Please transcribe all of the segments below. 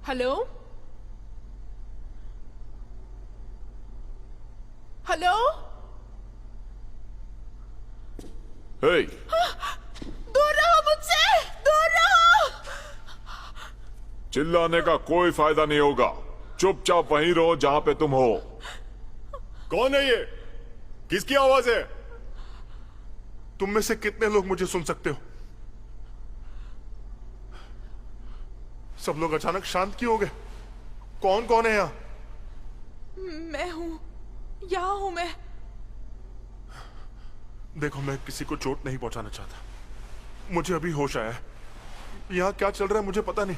Hello hello. हे, दूर रहो मुझसे, दूर रहो। चिल्लाने का कोई फायदा नहीं होगा। चुपचाप वहीं रहो जहां पे तुम हो। कौन है ये? किसकी आवाज है? तुम में से कितने लोग मुझे सुन सकते हो? सब लोग अचानक शांत क्यों हो गए? कौन कौन है यहाँ? मैं हूं, यहां हूं मैं। देखो, मैं किसी को चोट नहीं पहुंचाना चाहता। मुझे अभी होश आया है। यहाँ क्या चल रहा है मुझे पता नहीं।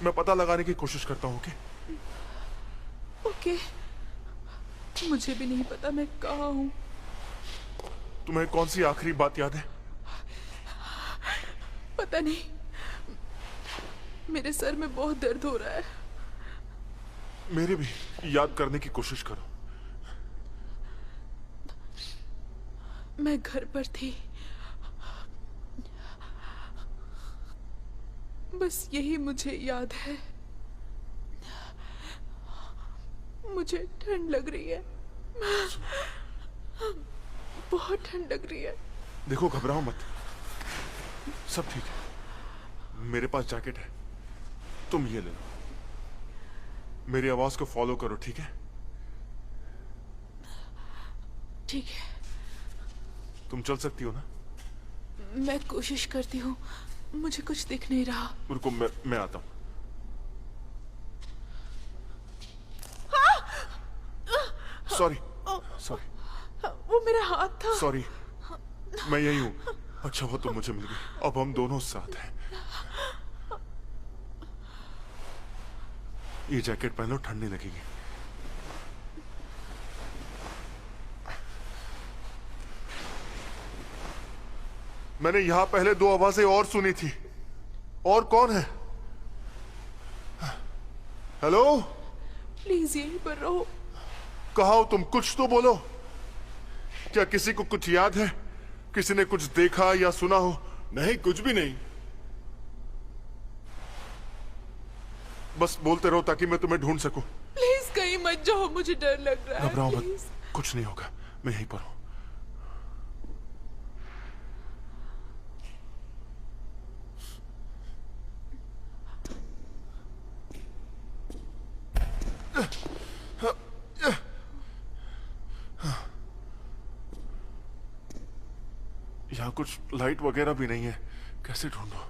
मैं पता लगाने की कोशिश करता हूँ। ओके, मुझे भी नहीं पता मैं कहाँ हूं। तुम्हें कौन सी आखिरी बात याद है? पता नहीं, मेरे सर में बहुत दर्द हो रहा है। मेरे भी। याद करने की कोशिश करो। मैं घर पर थी, बस यही मुझे याद है। मुझे ठंड लग रही है, बहुत ठंड लग रही है। देखो, घबराओ मत, सब ठीक है। मेरे पास जैकेट है, तुम ये ले लो। मेरी आवाज को फॉलो करो, ठीक है? ठीक है, तुम चल सकती हो ना? मैं कोशिश करती हूँ। मुझे कुछ दिख नहीं रहा। रुको, मैं आता हूं। सॉरी सॉरी वो मेरा हाथ था। सॉरी, मैं यही हूं। अच्छा हो तुम मुझे मिल गई। अब हम दोनों साथ हैं। ये जैकेट पहनो, ठंड नहीं लगेगी। मैंने यहां पहले दो आवाजें और सुनी थी। और कौन है? हेलो, प्लीज यहीं पर रहो। कहा हो तुम? कुछ तो बोलो। क्या किसी को कुछ याद है? किसी ने कुछ देखा या सुना हो? नहीं, कुछ भी नहीं। बस बोलते रहो ताकि मैं तुम्हें ढूंढ सकूं। प्लीज कहीं मत जाओ, मुझे डर लग रहा है। घबराओ मत, प्लीज। कुछ नहीं होगा। मैं यहीं पर हूं। यहां कुछ लाइट वगैरह भी नहीं है। कैसे ढूंढूं?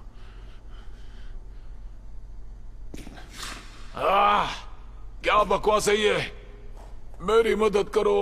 क्या बकवास है ये? मेरी मदद करो।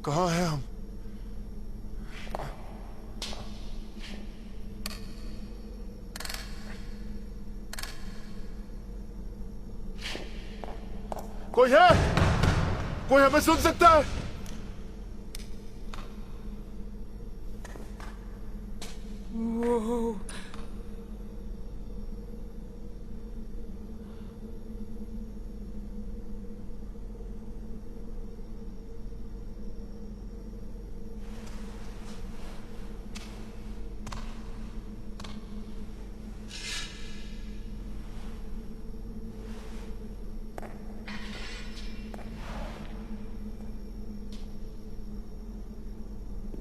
कहां हैं हम? कोई है? कोई हमें सुन सकता है?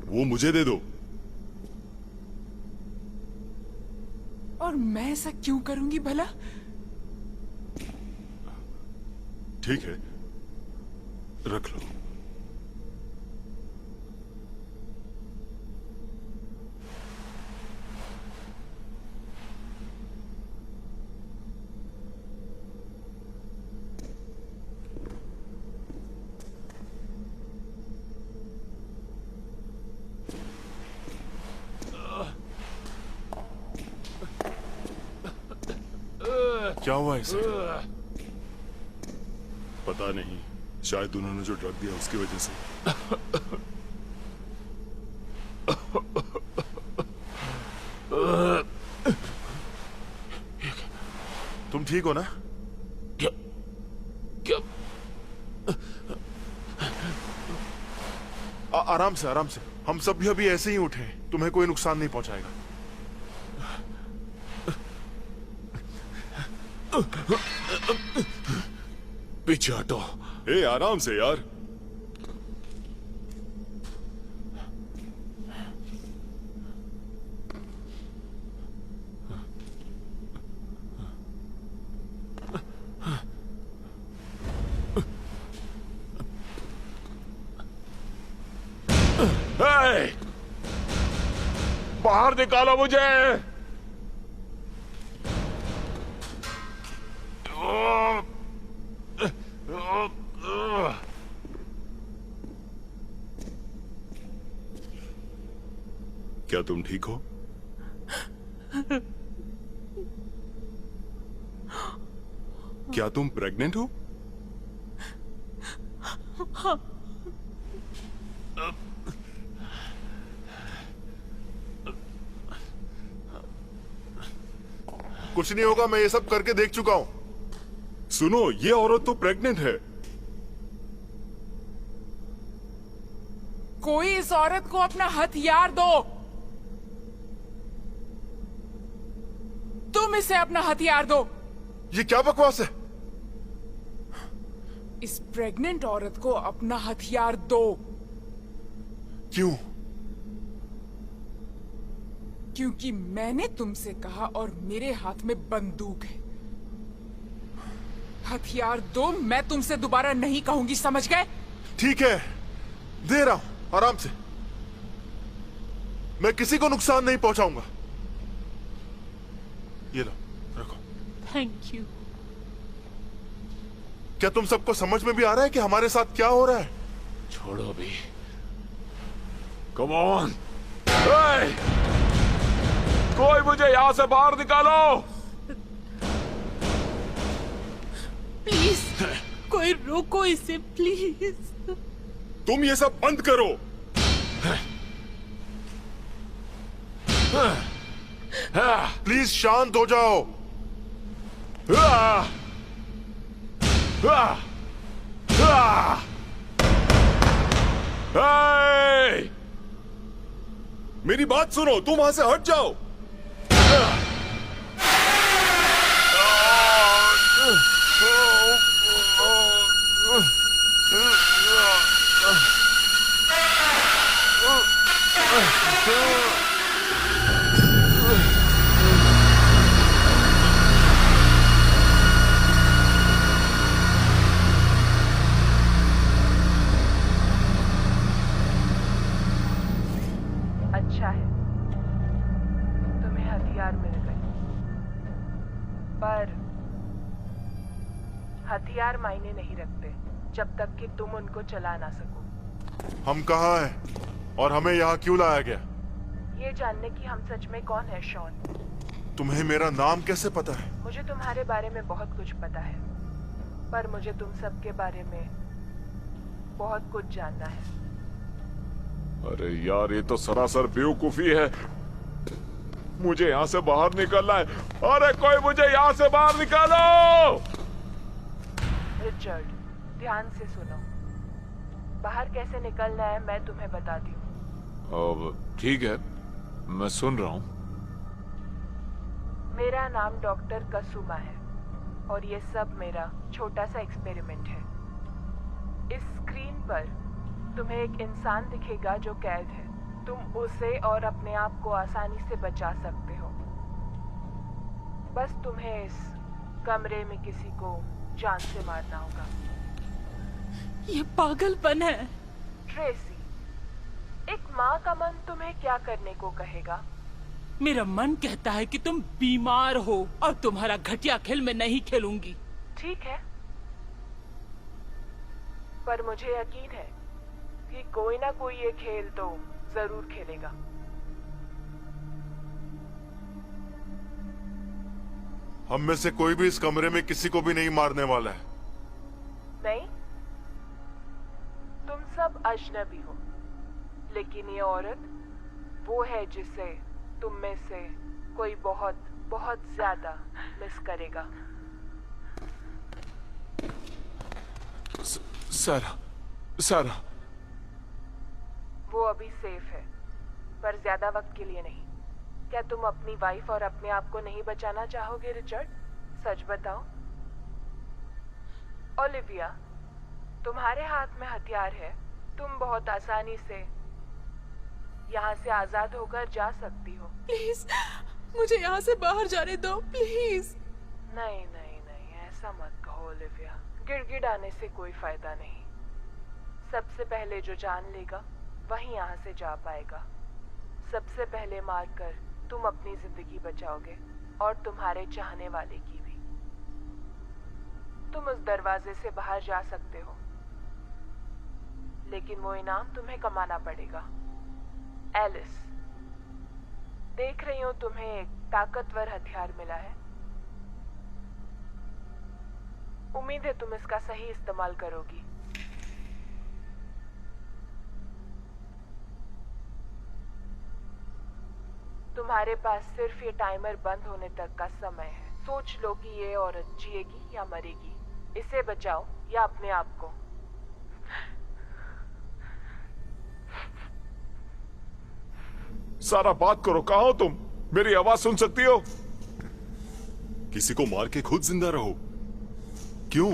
वो मुझे दे दो। और मैं ऐसा क्यों करूंगी भला? ठीक है, रख लो। क्या हुआ इसे? पता नहीं, शायद उन्होंने जो ड्रग दिया उसकी वजह से। तुम ठीक हो ना? क्या क्या आराम से, आराम से। हम सब भी अभी ऐसे ही उठे हैं। तुम्हें कोई नुकसान नहीं पहुंचाएगा। पीछे हटो। ए, आराम से यार। हे! बाहर निकालो मुझे। क्या तुम ठीक हो? क्या तुम प्रेग्नेंट हो? कुछ नहीं होगा, मैं ये सब करके देख चुका हूं। सुनो, ये औरत तो प्रेग्नेंट है। कोई इस औरत को अपना हथियार दो। तुम इसे अपना हथियार दो। ये क्या बकवास है? इस प्रेग्नेंट औरत को अपना हथियार दो। क्यों? क्योंकि मैंने तुमसे कहा और मेरे हाथ में बंदूक है। हथियार दो, मैं तुमसे दोबारा नहीं कहूंगी, समझ गए? ठीक है, दे रहा हूं, आराम से। मैं किसी को नुकसान नहीं पहुंचाऊंगा। ये लो, रखो। Thank you. क्या तुम सबको समझ में भी आ रहा है कि हमारे साथ क्या हो रहा है? छोड़ो भी। Come on. कोई मुझे यहां से बाहर निकालो। प्लीज, कोई रोको इसे, प्लीज। तुम ये सब बंद करो। प्लीज शांत हो जाओ। मेरी बात सुनो, तुम वहां से हट जाओ। अच्छा है, तुम्हें हथियार मिल गए, पर हथियार मायने नहीं रखते जब तक कि तुम उनको चला ना सको। हम कहाँ हैं और हमें यहाँ क्यों लाया गया? ये जानने की हम सच में कौन है शॉन। तुम्हें मेरा नाम कैसे पता है? मुझे तुम्हारे बारे में बहुत कुछ पता है, पर मुझे तुम सब के बारे में बहुत कुछ जानना है। अरे यार, ये तो सरासर बेवकूफी है। मुझे यहाँ से बाहर निकलना है। अरे कोई मुझे यहाँ से बाहर निकालो। रिचर्ड, ध्यान से सुनो। बाहर कैसे निकलना है मैं तुम्हें बताती हूँ। अब ठीक है, मैं सुन रहा हूँ। मेरा नाम डॉक्टर कसुमा है और ये सब मेरा छोटा सा एक्सपेरिमेंट है। इस स्क्रीन पर तुम्हें एक इंसान दिखेगा जो कैद है। तुम उसे और अपने आप को आसानी से बचा सकते हो। बस तुम्हें इस कमरे में किसी को जान से मारना होगा। ये पागलपन है। ट्रेसी, एक माँ का मन तुम्हें क्या करने को कहेगा? मेरा मन कहता है कि तुम बीमार हो और तुम्हारा घटिया खेल मैं नहीं खेलूंगी। ठीक है, पर मुझे यकीन है कि कोई ना कोई ये खेल तो जरूर खेलेगा। हम में से कोई भी इस कमरे में किसी को भी नहीं मारने वाला है। नहीं, तुम सब अजनबी हो, लेकिन ये औरत वो है जिसे तुम में से कोई बहुत बहुत ज्यादा मिस करेगा। सारा वो अभी सेफ है, पर ज्यादा वक्त के लिए नहीं। क्या तुम अपनी वाइफ और अपने आप को नहीं बचाना चाहोगे रिचर्ड? सच बताओ। ओलिविया, तुम्हारे हाथ में हथियार है, तुम बहुत आसानी से यहाँ से आजाद होकर जा सकती हो। प्लीज मुझे यहाँ से बाहर जाने दो, प्लीज। नहीं नहीं नहीं, ऐसा मत कहो ओलिविया। गिड़गिड़ाने से कोई फायदा नहीं। सबसे पहले जो जान लेगा वही यहाँ से जा पाएगा। सबसे पहले मारकर तुम अपनी जिंदगी बचाओगे और तुम्हारे चाहने वाले की भी। तुम उस दरवाजे से बाहर जा सकते हो, लेकिन वो इनाम तुम्हें कमाना पड़ेगा। एलिस, देख रही हूं तुम्हें एक ताकतवर हथियार मिला है। उम्मीद है तुम इसका सही इस्तेमाल करोगी। तुम्हारे पास सिर्फ ये टाइमर बंद होने तक का समय है। सोच लो कि ये औरत जिएगी या मरेगी। इसे बचाओ या अपने आप को। सारा बात करो, कहाँ हो तुम? मेरी आवाज सुन सकती हो? किसी को मार के खुद जिंदा रहो, क्यों?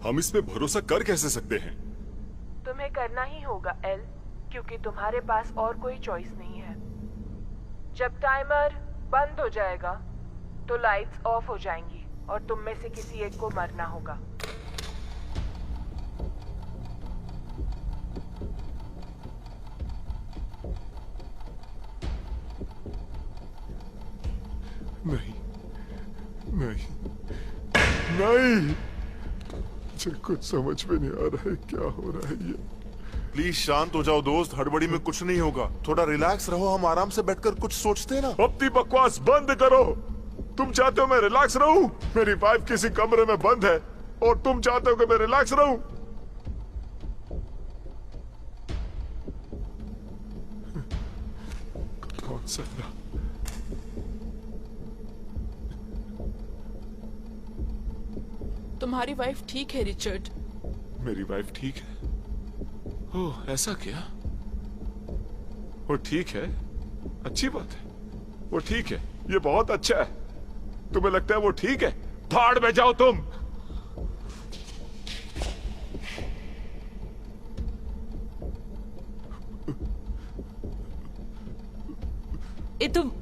हम इस पे भरोसा कर कैसे सकते हैं? तुम्हें करना ही होगा एल, क्योंकि तुम्हारे पास और कोई चॉइस नहीं है। जब टाइमर बंद हो जाएगा तो लाइट्स ऑफ हो जाएंगी और तुम में से किसी एक को मरना होगा। नहीं नहीं नहीं, मुझे कुछ समझ में नहीं आ रहा है क्या हो रहा है ये। प्लीज शांत हो जाओ दोस्त, हड़बड़ी में कुछ नहीं होगा। थोड़ा रिलैक्स रहो, हम आराम से बैठकर कुछ सोचते हैं ना। अपनी बकवास बंद करो। तुम चाहते हो मैं रिलैक्स रहूं? मेरी वाइफ किसी कमरे में बंद है और तुम चाहते हो कि मैं रिलैक्स रहूं? कौन सा? तुम्हारी वाइफ ठीक है रिचर्ड। मेरी वाइफ ठीक है? ओह, ऐसा क्या? वो ठीक है, अच्छी बात है। वो ठीक है, ये बहुत अच्छा है। तुम्हें लगता है वो ठीक है? भाड़ में जाओ तुम।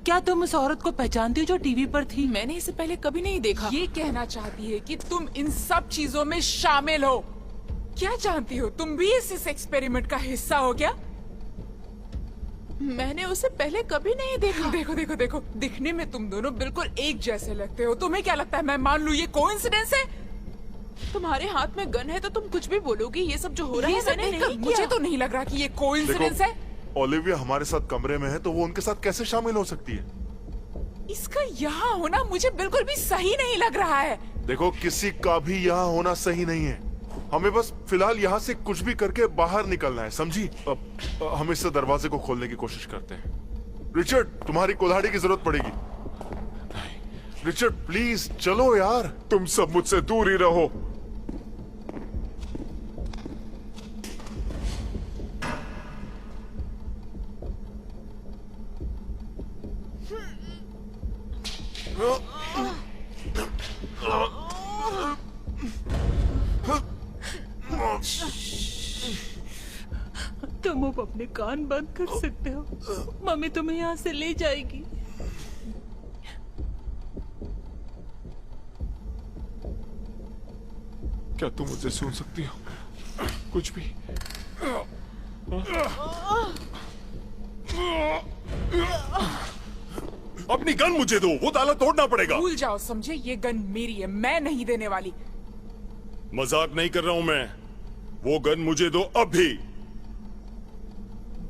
क्या तुम उस औरत को पहचानती हो जो टीवी पर थी? मैंने इसे पहले कभी नहीं देखा। ये कहना चाहती है कि तुम इन सब चीजों में शामिल हो। क्या जानती हो, तुम भी इस एक्सपेरिमेंट का हिस्सा हो क्या? मैंने उसे पहले कभी नहीं देखा। देखो देखो देखो, दिखने में तुम दोनों बिल्कुल एक जैसे लगते हो। तुम्हें क्या लगता है मैं मान लूं ये कोइंसिडेंस है? तुम्हारे हाथ में गन है तो तुम कुछ भी बोलोगी। ये सब जो हो रहा है मैंने नहीं किया। मुझे तो नहीं लग रहा कि ये कोइंसिडेंस है। ओलिविया हमारे साथ कमरे में है तो वो उनके साथ कैसे शामिल हो सकती है? इसका यहाँ होना मुझे बिल्कुल भी सही नहीं लग रहा है। देखो, किसी का भी यहाँ होना सही नहीं है। हमें बस फिलहाल यहाँ से कुछ भी करके बाहर निकलना है, समझी? अब हम इस दरवाजे को खोलने की कोशिश करते हैं। रिचर्ड, तुम्हारी कुल्हाड़ी की जरूरत पड़ेगी। रिचर्ड प्लीज चलो यार। तुम सब मुझसे दूर ही रहो। तुम अब अपने कान बंद कर सकते हो। मम्मी तुम्हें यहाँ से ले जाएगी। क्या तुम मुझे सुन सकती हो? कुछ भी? अपनी गन मुझे दो, वो ताला तोड़ना पड़ेगा। भूल जाओ, समझे? ये गन मेरी है, मैं नहीं देने वाली। मजाक नहीं कर रहा हूं मैं। वो गन मुझे दो अभी।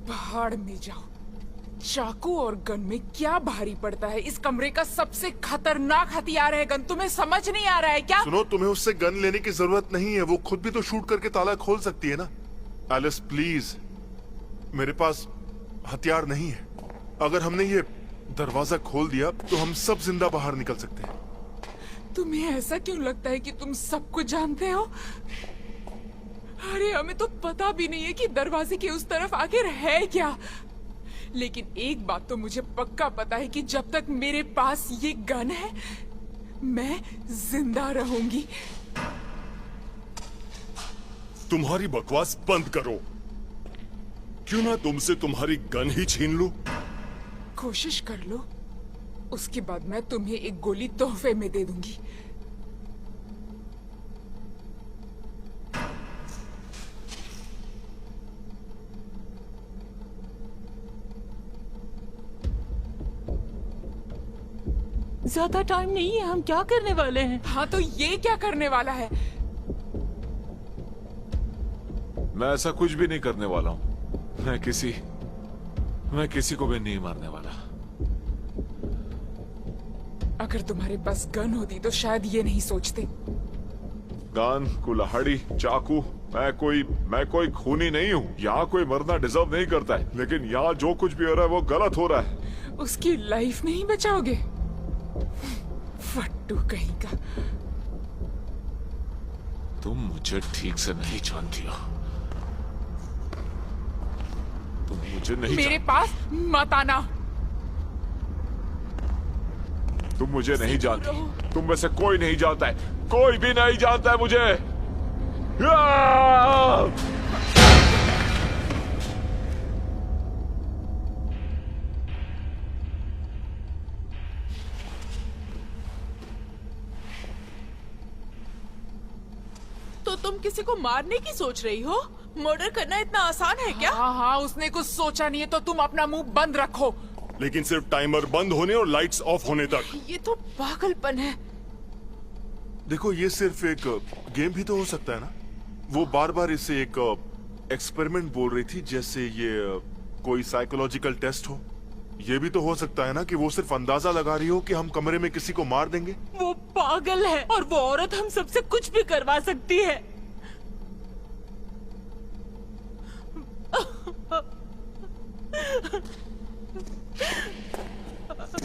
भाड़ में जाओ। चाकू और गन में क्या भारी पड़ता है? इस कमरे का सबसे खतरनाक हथियार है गन। तुम्हें समझ नहीं आ रहा है क्या? सुनो, तुम्हें उससे गन लेने की जरूरत नहीं है। वो खुद भी तो शूट करके ताला खोल सकती है ना। एलिस प्लीज, मेरे पास हथियार नहीं है। अगर हमने ये दरवाजा खोल दिया तो हम सब जिंदा बाहर निकल सकते हैं। तुम्हें ऐसा क्यों लगता है कि तुम सब कुछ जानते हो? अरे हमें तो पता भी नहीं है कि दरवाजे के उस तरफ आखिर है क्या। लेकिन एक बात तो मुझे पक्का पता है कि जब तक मेरे पास ये गन है मैं जिंदा रहूंगी। तुम्हारी बकवास बंद करो। क्यों ना तुमसे तुम्हारी गन ही छीन लूं? कोशिश कर लो, उसके बाद मैं तुम्हें एक गोली तोहफे में दे दूंगी। ज्यादा टाइम नहीं है, हम क्या करने वाले हैं? हाँ तो ये क्या करने वाला है? मैं ऐसा कुछ भी नहीं करने वाला हूं। मैं किसी को भी नहीं मारने वाला। अगर तुम्हारे पास गन होती तो शायद ये नहीं सोचते। गन, कुल्हाड़ी, चाकू, मैं कोई खूनी नहीं हूँ। यहाँ कोई मरना डिजर्व नहीं करता है, लेकिन यहाँ जो कुछ भी हो रहा है वो गलत हो रहा है। उसकी लाइफ नहीं बचाओगे? फट्टू कहीं का। तुम मुझे ठीक से नहीं जानती हो। तुम मुझे नहीं मेरे पास मत आना। तुम मुझे नहीं जानती। तुम में से कोई नहीं जानता है। कोई भी नहीं जानता है मुझे। तो तुम किसी को मारने की सोच रही हो? मर्डर करना इतना आसान है क्या? हाँ हाँ, उसने कुछ सोचा नहीं है तो तुम अपना मुंह बंद रखो। लेकिन सिर्फ टाइमर बंद होने और लाइट्स ऑफ होने तक। ये तो पागलपन है। देखो, ये सिर्फ एक गेम भी तो हो सकता है ना। वो बार बार इसे एक एक्सपेरिमेंट बोल रही थी, जैसे ये कोई साइकोलॉजिकल टेस्ट हो। ये भी तो हो सकता है ना कि वो सिर्फ अंदाजा लगा रही हो कि हम कमरे में किसी को मार देंगे। वो पागल है और वो औरत हम सबसे कुछ भी करवा सकती है।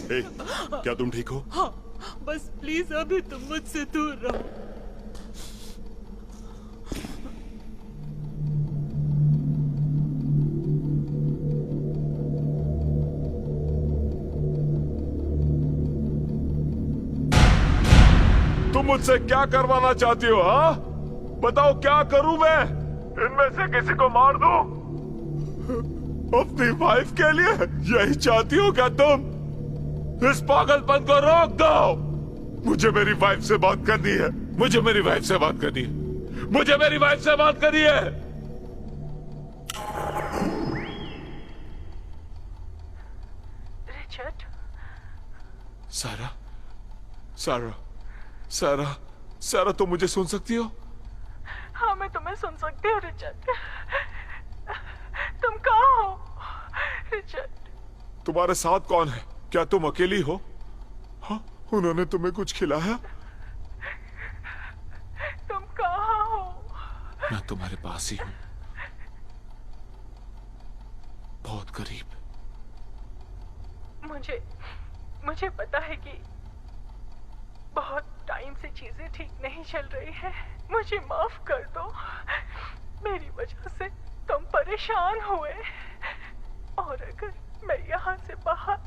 ए, क्या तुम ठीक हो? हाँ, बस प्लीज अभी तुम मुझसे दूर रहो। तुम मुझसे क्या करवाना चाहती हो? हाँ, बताओ क्या करूं मैं? इनमें से किसी को मार दूं? अपनी वाइफ के लिए? यही चाहती हो क्या तुम? इस पागलपन को रोक दो। मुझे मेरी वाइफ से बात करनी है। मुझे मेरी वाइफ से बात करनी है। मुझे मेरी वाइफ से बात करनी है। रिचर्ड, सारा, सारा, सारा, सारा, तुम मुझे सुन सकती हो? हाँ मैं तुम्हें सुन सकती हूँ रिचर्ड। तुम कहाँ हो रिचर्ड? तुम्हारे साथ कौन है? क्या तुम अकेली हो? हाँ, उन्होंने तुम्हें कुछ खिलाया? तुम कहाँ हो? मैं तुम्हारे पास ही हूं, बहुत करीब। मुझे पता है कि बहुत टाइम से चीजें ठीक नहीं चल रही है। मुझे माफ कर दो। मेरी वजह से तुम परेशान हुए, और अगर मैं यहाँ से बाहर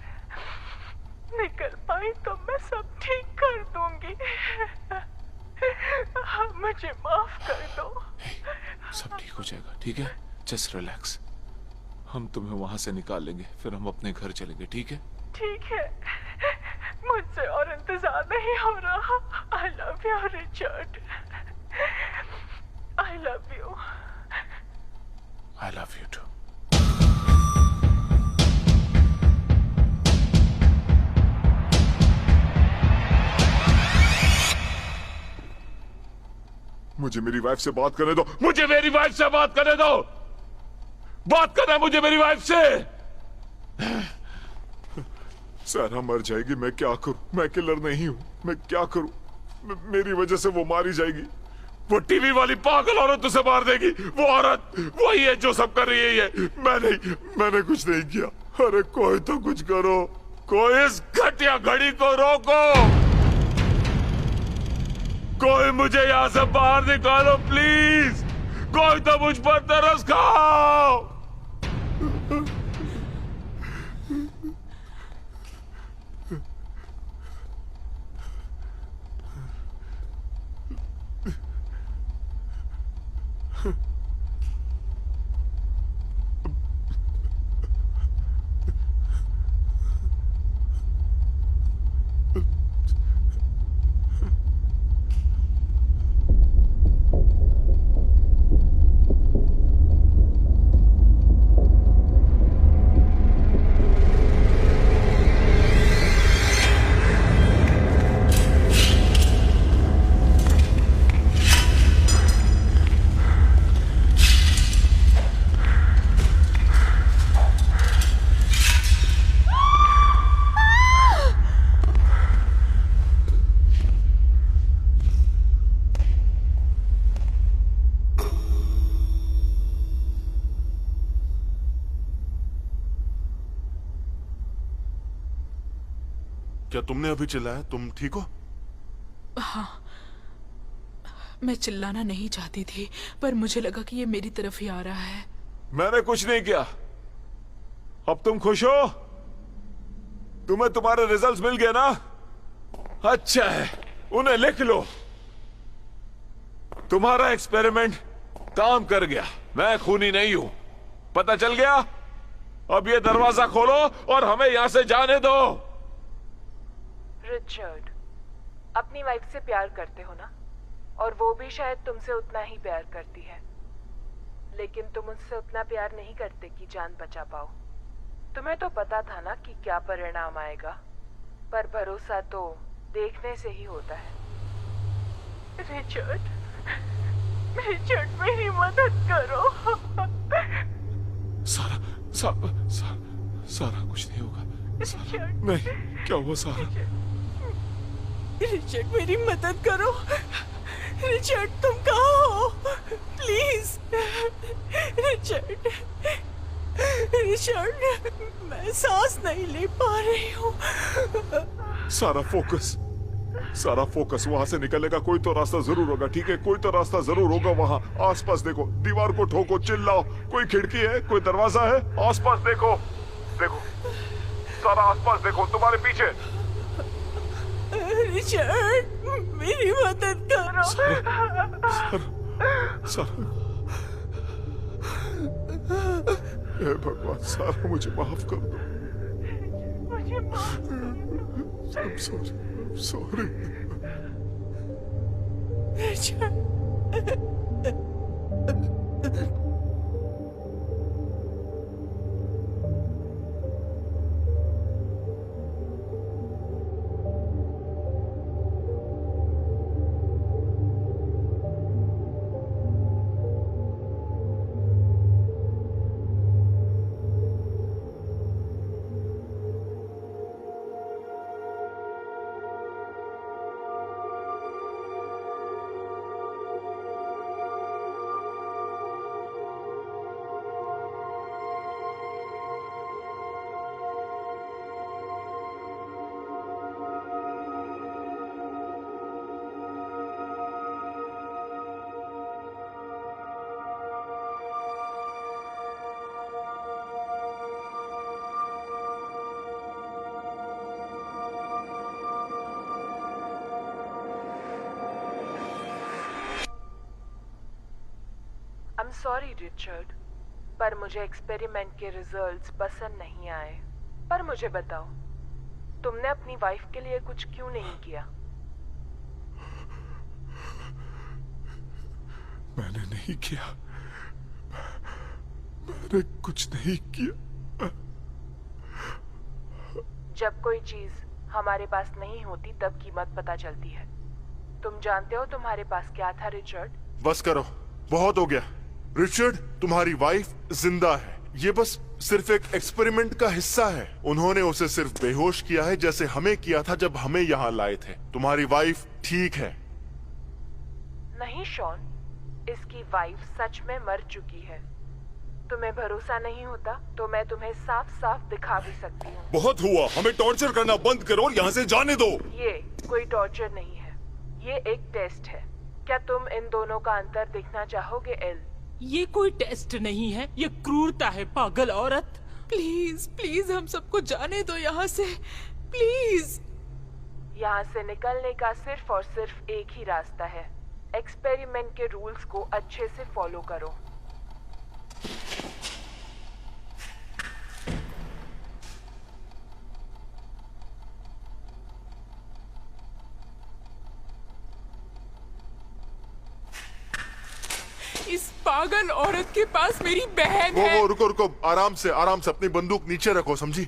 निकल पाई तो मैं सब ठीक कर दूंगी। मुझे माफ कर दो। सब ठीक हो जाएगा, ठीक है? Just relax. हम तुम्हें वहां से निकाल लेंगे, फिर हम अपने घर चलेंगे, ठीक है? ठीक है, मुझसे और इंतजार नहीं हो रहा। I love you Richard. I love you. I love you too. मुझे मेरी वाइफ से बात करने दो। मुझे मेरी वाइफ से बात करने दो। बात करना मुझे मेरी वाइफ से। सारा मर जाएगी, मैं क्या करूं? मैं किलर नहीं हूं, मैं क्या करूं? मेरी वजह से वो मारी जाएगी। वो टीवी वाली पागल औरत उसे मार देगी। वो औरत वही है जो सब कर रही है। मैंने कुछ नहीं किया। अरे कोई तो कुछ करो, कोई इस घटिया घड़ी को रोको, कोई मुझे यहां से बाहर निकालो प्लीज। कोई तो मुझ पर तरस खाओ। क्या तुमने अभी चिल्लाया? तुम ठीक हो? मैं चिल्लाना नहीं चाहती थी, पर मुझे लगा कि ये मेरी तरफ ही आ रहा है। मैंने कुछ नहीं किया। अब तुम खुश हो? तुम्हें तुम्हारे रिजल्ट्स मिल गए ना? अच्छा है, उन्हें लिख लो। तुम्हारा एक्सपेरिमेंट काम कर गया। मैं खूनी नहीं हूं, पता चल गया? अब ये दरवाजा खोलो और हमें यहां से जाने दो। रिचर्ड, अपनी वाइफ से प्यार करते हो ना? और वो भी शायद तुमसे उतना ही प्यार करती है, लेकिन तुम उससे उतना प्यार नहीं करते कि जान बचा पाओ। तुम्हें तो पता था ना कि क्या परिणाम आएगा, पर भरोसा तो देखने से ही होता है। रिचर्ड, रिचर्ड मेरी मदद करो। सारा कुछ नहीं होगा। नहीं, क्या हुआ सारा? रिचर्ड मेरी मदद करो। रिचर्ड तुम कहाँ हो? प्लीज रिचर्ड, रिचर्ड मैं सांस नहीं ले पा रही हूँ। सारा फोकस। वहां से निकलने का कोई तो रास्ता जरूर होगा, ठीक है? कोई तो रास्ता जरूर होगा। वहां आसपास देखो, दीवार को ठोको, चिल्लाओ। कोई खिड़की है, कोई दरवाजा है? आसपास देखो, सारा आसपास देखो, तुम्हारे पीछे। रिचर्ड मेरी मदद करो। सारा, हे भगवान, सारा मुझे माफ कर दो। मुझे माफ I'm sorry. Richard I'm sorry Richard, पर मुझे एक्सपेरिमेंट के रिजल्ट्स पसंद नहीं आए। पर मुझे बताओ, तुमने अपनी वाइफ के लिए कुछ क्यों नहीं किया? मैंने नहीं किया, मैंने कुछ नहीं किया। जब कोई चीज हमारे पास नहीं होती तब कीमत पता चलती है। तुम जानते हो तुम्हारे पास क्या था रिचर्ड? बस करो, बहुत हो गया। रिचर्ड, तुम्हारी वाइफ जिंदा है, ये बस सिर्फ एक एक्सपेरिमेंट का हिस्सा है। उन्होंने उसे सिर्फ बेहोश किया है जैसे हमें किया था जब हमें यहाँ लाए थे। तुम्हारी वाइफ ठीक है। नहीं शॉन, इसकी वाइफ सच में मर चुकी है। तुम्हें भरोसा नहीं होता तो मैं तुम्हें साफ साफ दिखा भी सकती हूँ। बहुत हुआ, हमें टॉर्चर करना बंद करो और यहाँ से जाने दो। ये कोई टॉर्चर नहीं है, ये एक टेस्ट है। क्या तुम इन दोनों का अंतर देखना चाहोगे एल? ये कोई टेस्ट नहीं है, ये क्रूरता है पागल औरत। प्लीज प्लीज हम सबको जाने दो यहाँ से, प्लीज। यहाँ से निकलने का सिर्फ और सिर्फ एक ही रास्ता है। एक्सपेरिमेंट के रूल्स को अच्छे से फॉलो करो। इस पागल औरत के पास मेरी बहन है। वो रुको रुको, आराम से अपनी बंदूक नीचे रखो, समझी?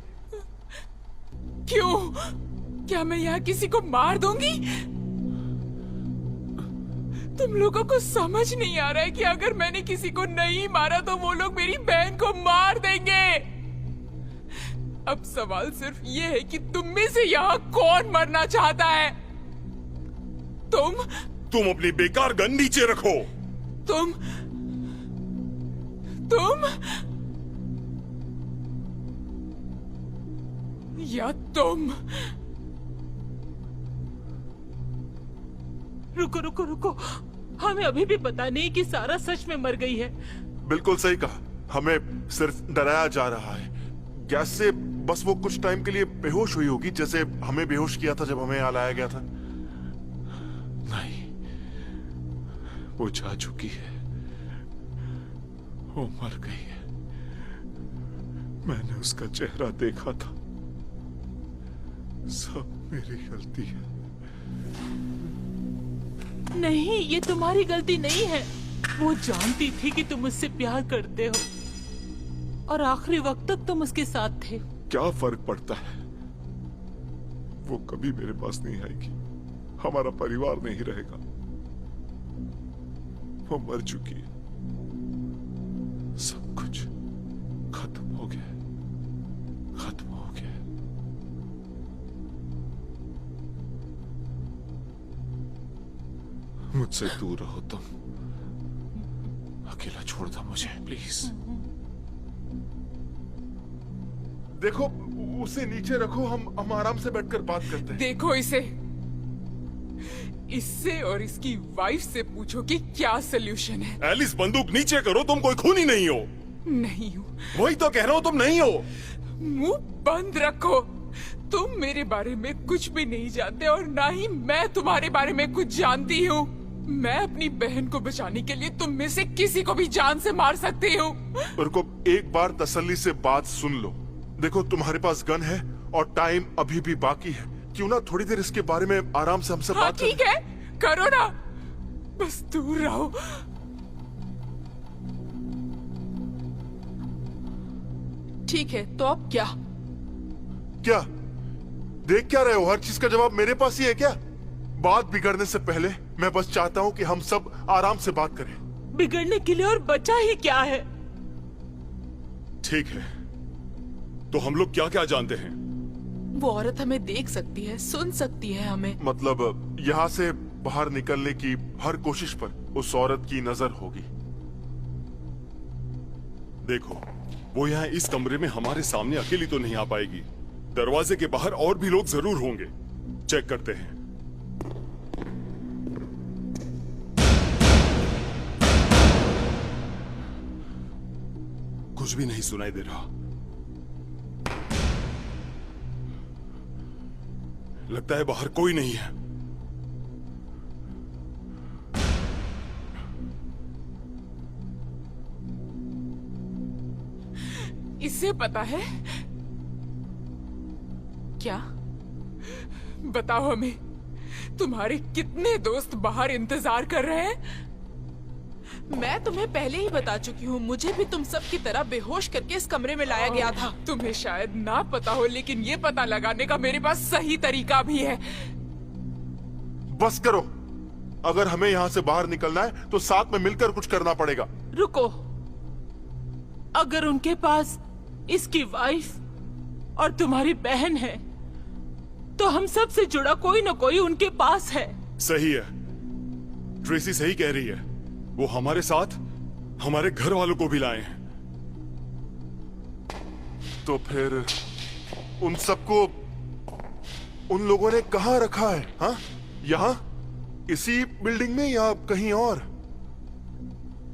क्यों? क्या मैं यहाँ किसी को मार दूंगी? तुम लोगों को समझ नहीं आ रहा है कि अगर मैंने किसी को नहीं मारा तो वो लोग मेरी बहन को मार देंगे। अब सवाल सिर्फ ये है कि तुम में से यहाँ कौन मरना चाहता है? तुम अपनी बेकार गन नीचे रखो। तुम या तुम? रुको रुको रुको, हमें अभी भी पता नहीं कि सारा सच में मर गई है। बिल्कुल सही कहा, हमें सिर्फ डराया जा रहा है। गैस से बस वो कुछ टाइम के लिए बेहोश हुई होगी, जैसे हमें बेहोश किया था जब हमें यहाँ लाया गया था। नहीं, वो जा चुकी है, वो मर गई है। मैंने उसका चेहरा देखा था। सब मेरी गलती है। नहीं, ये तुम्हारी गलती नहीं है। वो जानती थी कि तुम उससे प्यार करते हो और आखिरी वक्त तक तुम उसके साथ थे। क्या फर्क पड़ता है? वो कभी मेरे पास नहीं आएगी, हमारा परिवार नहीं रहेगा। वो मर चुकी है, सब कुछ खत्म हो गया, खत्म हो गया। मुझसे दूर रहो तुम, अकेला छोड़ दो मुझे प्लीज। देखो, उसे नीचे रखो, हम आराम से बैठकर बात करते हैं। देखो इससे और इसकी वाइफ से पूछो कि क्या सोल्यूशन है। एलिस, बंदूक नीचे करो, तुम कोई खूनी नहीं हो। नहीं हूँ। वही तो कह रहा हूँ, तुम नहीं हो। मुंह बंद रखो। तुम मेरे बारे में कुछ भी नहीं जानते और ना ही मैं तुम्हारे बारे में कुछ जानती हूँ। मैं अपनी बहन को बचाने के लिए तुम में से किसी को भी जान से मार सकती हूँ। रुको, एक बार तसल्ली से बात सुन लो। देखो, तुम्हारे पास गन है और टाइम अभी भी बाकी है। क्यों ना थोड़ी देर इसके बारे में आराम से हमसे हाँ, बात ठीक है, करो ना, बस दूर रहो। ठीक है, तो अब क्या? क्या देख क्या रहे हो? हर चीज का जवाब मेरे पास ही है क्या? बात बिगड़ने से पहले मैं बस चाहता हूँ कि हम सब आराम से बात करें। बिगड़ने के लिए और बचा ही क्या है? ठीक है, तो हम लोग क्या क्या जानते हैं? वो औरत हमें देख सकती है, सुन सकती है हमें। मतलब यहाँ से बाहर निकलने की हर कोशिश पर उस औरत की नजर होगी। देखो, वो यहाँ इस कमरे में हमारे सामने अकेली तो नहीं आ पाएगी। दरवाजे के बाहर और भी लोग जरूर होंगे। चेक करते हैं। कुछ भी नहीं सुनाई दे रहा। लगता है बाहर कोई नहीं है। इसे पता है? क्या? बताओ हमें, तुम्हारे कितने दोस्त बाहर इंतजार कर रहे हैं? मैं तुम्हें पहले ही बता चुकी हूँ, मुझे भी तुम सब की तरह बेहोश करके इस कमरे में लाया गया था। तुम्हें शायद ना पता हो, लेकिन ये पता लगाने का मेरे पास सही तरीका भी है। बस करो, अगर हमें यहाँ से बाहर निकलना है तो साथ में मिलकर कुछ करना पड़ेगा। रुको, अगर उनके पास इसकी वाइफ और तुम्हारी बहन है तो हम सब से जुड़ा कोई न कोई उनके पास है। सही है, ट्रेसी सही कह रही है। वो हमारे साथ हमारे घर वालों को भी लाए हैं। तो फिर उन सबको उन लोगों ने कहाँ रखा है? हाँ, यहाँ इसी बिल्डिंग में या कहीं और?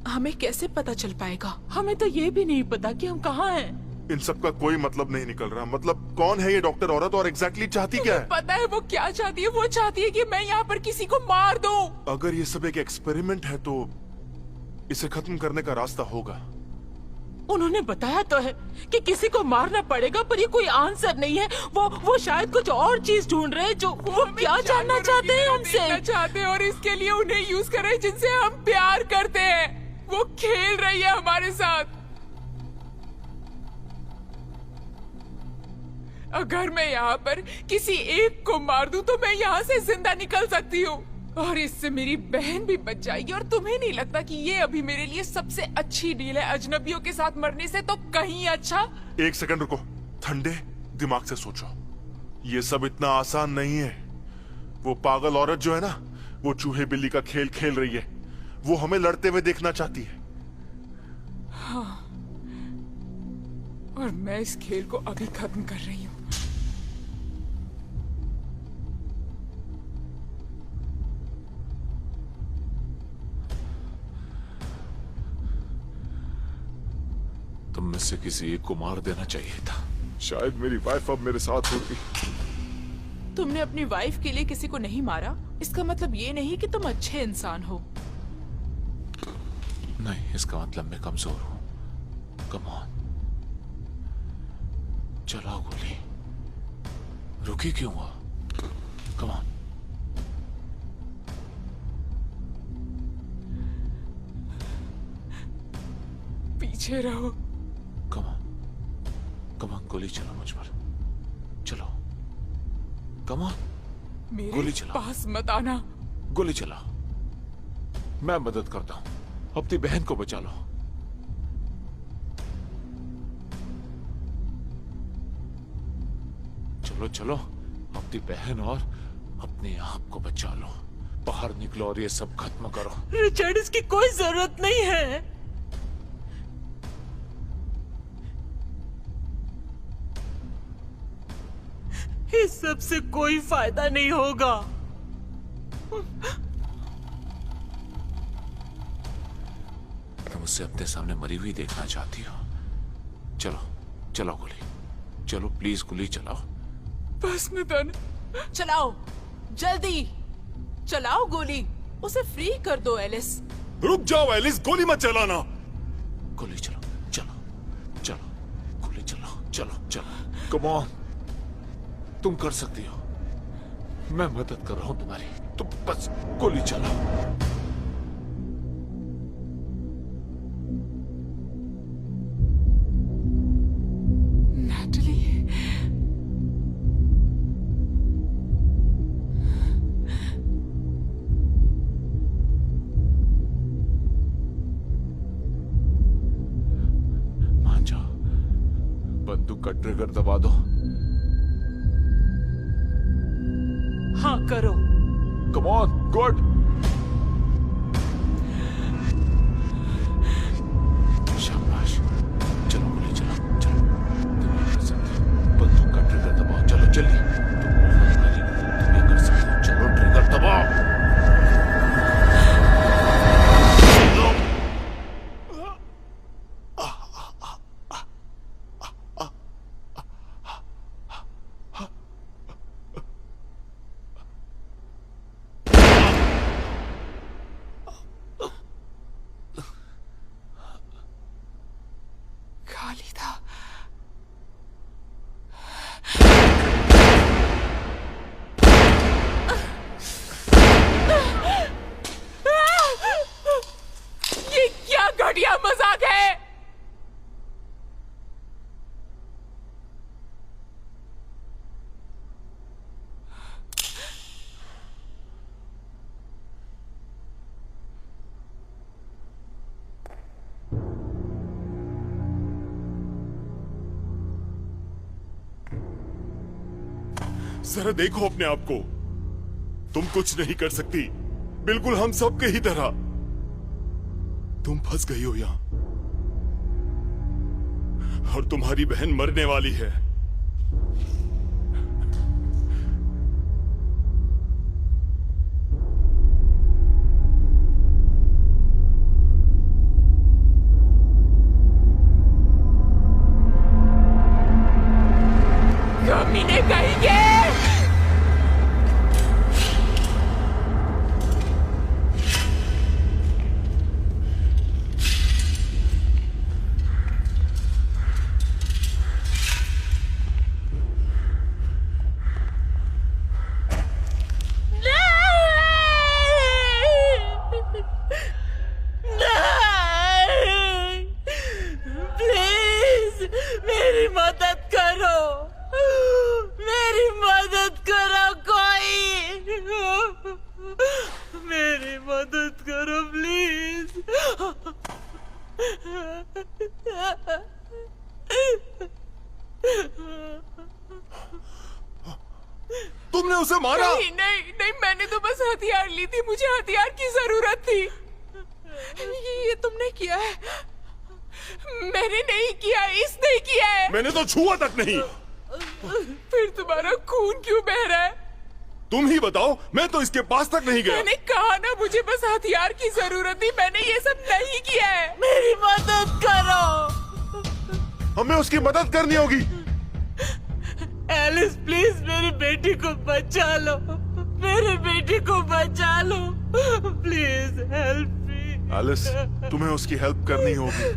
हमें कैसे पता चल पाएगा? हमें तो ये भी नहीं पता कि हम कहाँ हैं। इन सब का कोई मतलब नहीं निकल रहा। मतलब कौन है ये डॉक्टर औरत और एग्जैक्टली चाहती क्या है? पता है वो क्या चाहती है? वो चाहती है कि मैं यहाँ पर किसी को मार दूं। अगर ये सब एक एक्सपेरिमेंट है तो इसे खत्म करने का रास्ता होगा। उन्होंने बताया तो है कि किसी को मारना पड़ेगा, पर ये कोई आंसर नहीं है। वो शायद कुछ और चीज ढूंढ रहे हैं जो वो क्या जानना चाहते हैं हमसे। देखना चाहते हैं और इसके लिए उन्हें यूज कर रहे हैं जिनसे हम प्यार करते हैं। वो खेल रही है हमारे साथ। अगर मैं यहाँ पर किसी एक को मार दूं तो मैं यहाँ से जिंदा निकल सकती हूँ और इससे मेरी बहन भी बच जाएगी। और तुम्हें नहीं लगता कि ये अभी मेरे लिए सबसे अच्छी डील है, अजनबियों के साथ मरने से तो कहीं अच्छा? एक सेकंड रुको, ठंडे दिमाग से सोचो। ये सब इतना आसान नहीं है। वो पागल औरत जो है ना, वो चूहे बिल्ली का खेल खेल रही है। वो हमें लड़ते हुए देखना चाहती है। हाँ, और मैं इस खेल को अभी खत्म कर रही हूँ। तुम में से किसी एक को मार देना चाहिए था। शायद मेरी वाइफ अब मेरे साथ होगी। तुमने अपनी वाइफ के लिए किसी को नहीं मारा, इसका मतलब ये नहीं कि तुम अच्छे इंसान हो। नहीं, इसका मतलब मैं कमजोर हूं। कम ऑन, चलाओ गोली। रुकी क्यों हुआ? Come on. पीछे रहो। कम ऑन, गोली चलो मुझ पर। चलो, कम ऑन, मेरे गोली चलाओ। पास मत आना। गोली चलाओ। मैं मदद करता हूं, अपनी बहन को बचा लो। चलो चलो, अपनी बहन और अपने आप को बचा लो। बाहर निकलो और ये सब खत्म करो। रिचर्ड, इसकी कोई जरूरत नहीं है। इस सब से कोई फायदा नहीं होगा। तुम उससे अपने सामने मरी हुई देखना चाहती हो? चलो चलाओ गोली। चलो प्लीज, गोली चलाओ। बस मत आना। चलाओ, जल्दी चलाओ गोली। उसे फ्री कर दो एलिस। रुक जाओ एलिस, गोली मत चलाना। गोली चलो, चलो चलो, गोली चलो, चलो चलो। कम ऑन, तुम कर सकती हो। मैं मदद कर रहा हूं तुम्हारी। तुम बस गोली चलाओ। नैटली, मान जाओ। बंदूक का ट्रिगर दबा दो। हाँ करो। Come on, good. शाबाश। चलो गोली चलाओ, चलो। तुम ये कर सकते हो। बंदूक का ट्रिगर दबाओ। चलो जल्दी। तुम ये कर सकते हो। चलो ट्रिगर दबाओ। जरा देखो अपने आप को। तुम कुछ नहीं कर सकती, बिल्कुल हम सब के ही तरह। तुम फंस गई हो यहां और तुम्हारी बहन मरने वाली है। कमीने कहेंगे। प्लीज मेरी मदद करो, मेरी मदद करो कोई, मेरी मदद करो प्लीज। तुमने उसे मारा? नहीं नहीं नहीं, मैंने तो बस हथियार ली थी, मुझे हथियार की जरूरत थी। ये तुमने किया है, मैंने नहीं किया, इसने किया है। मैंने तो छुआ तक नहीं। फिर तुम्हारा खून क्यों बह रहा है? तुम ही बताओ, मैं तो इसके पास तक नहीं गया। मैंने कहा ना, मुझे बस हथियार की जरूरत थी, मैंने ये सब नहीं किया है। मेरी मदद करो। हमें उसकी मदद करनी होगी। एलिस प्लीज मेरी बेटी को बचा लो, मेरी बेटी को बचा लो, प्लीज हेल्प मी। एलिस, तुम्हें उसकी हेल्प करनी होगी।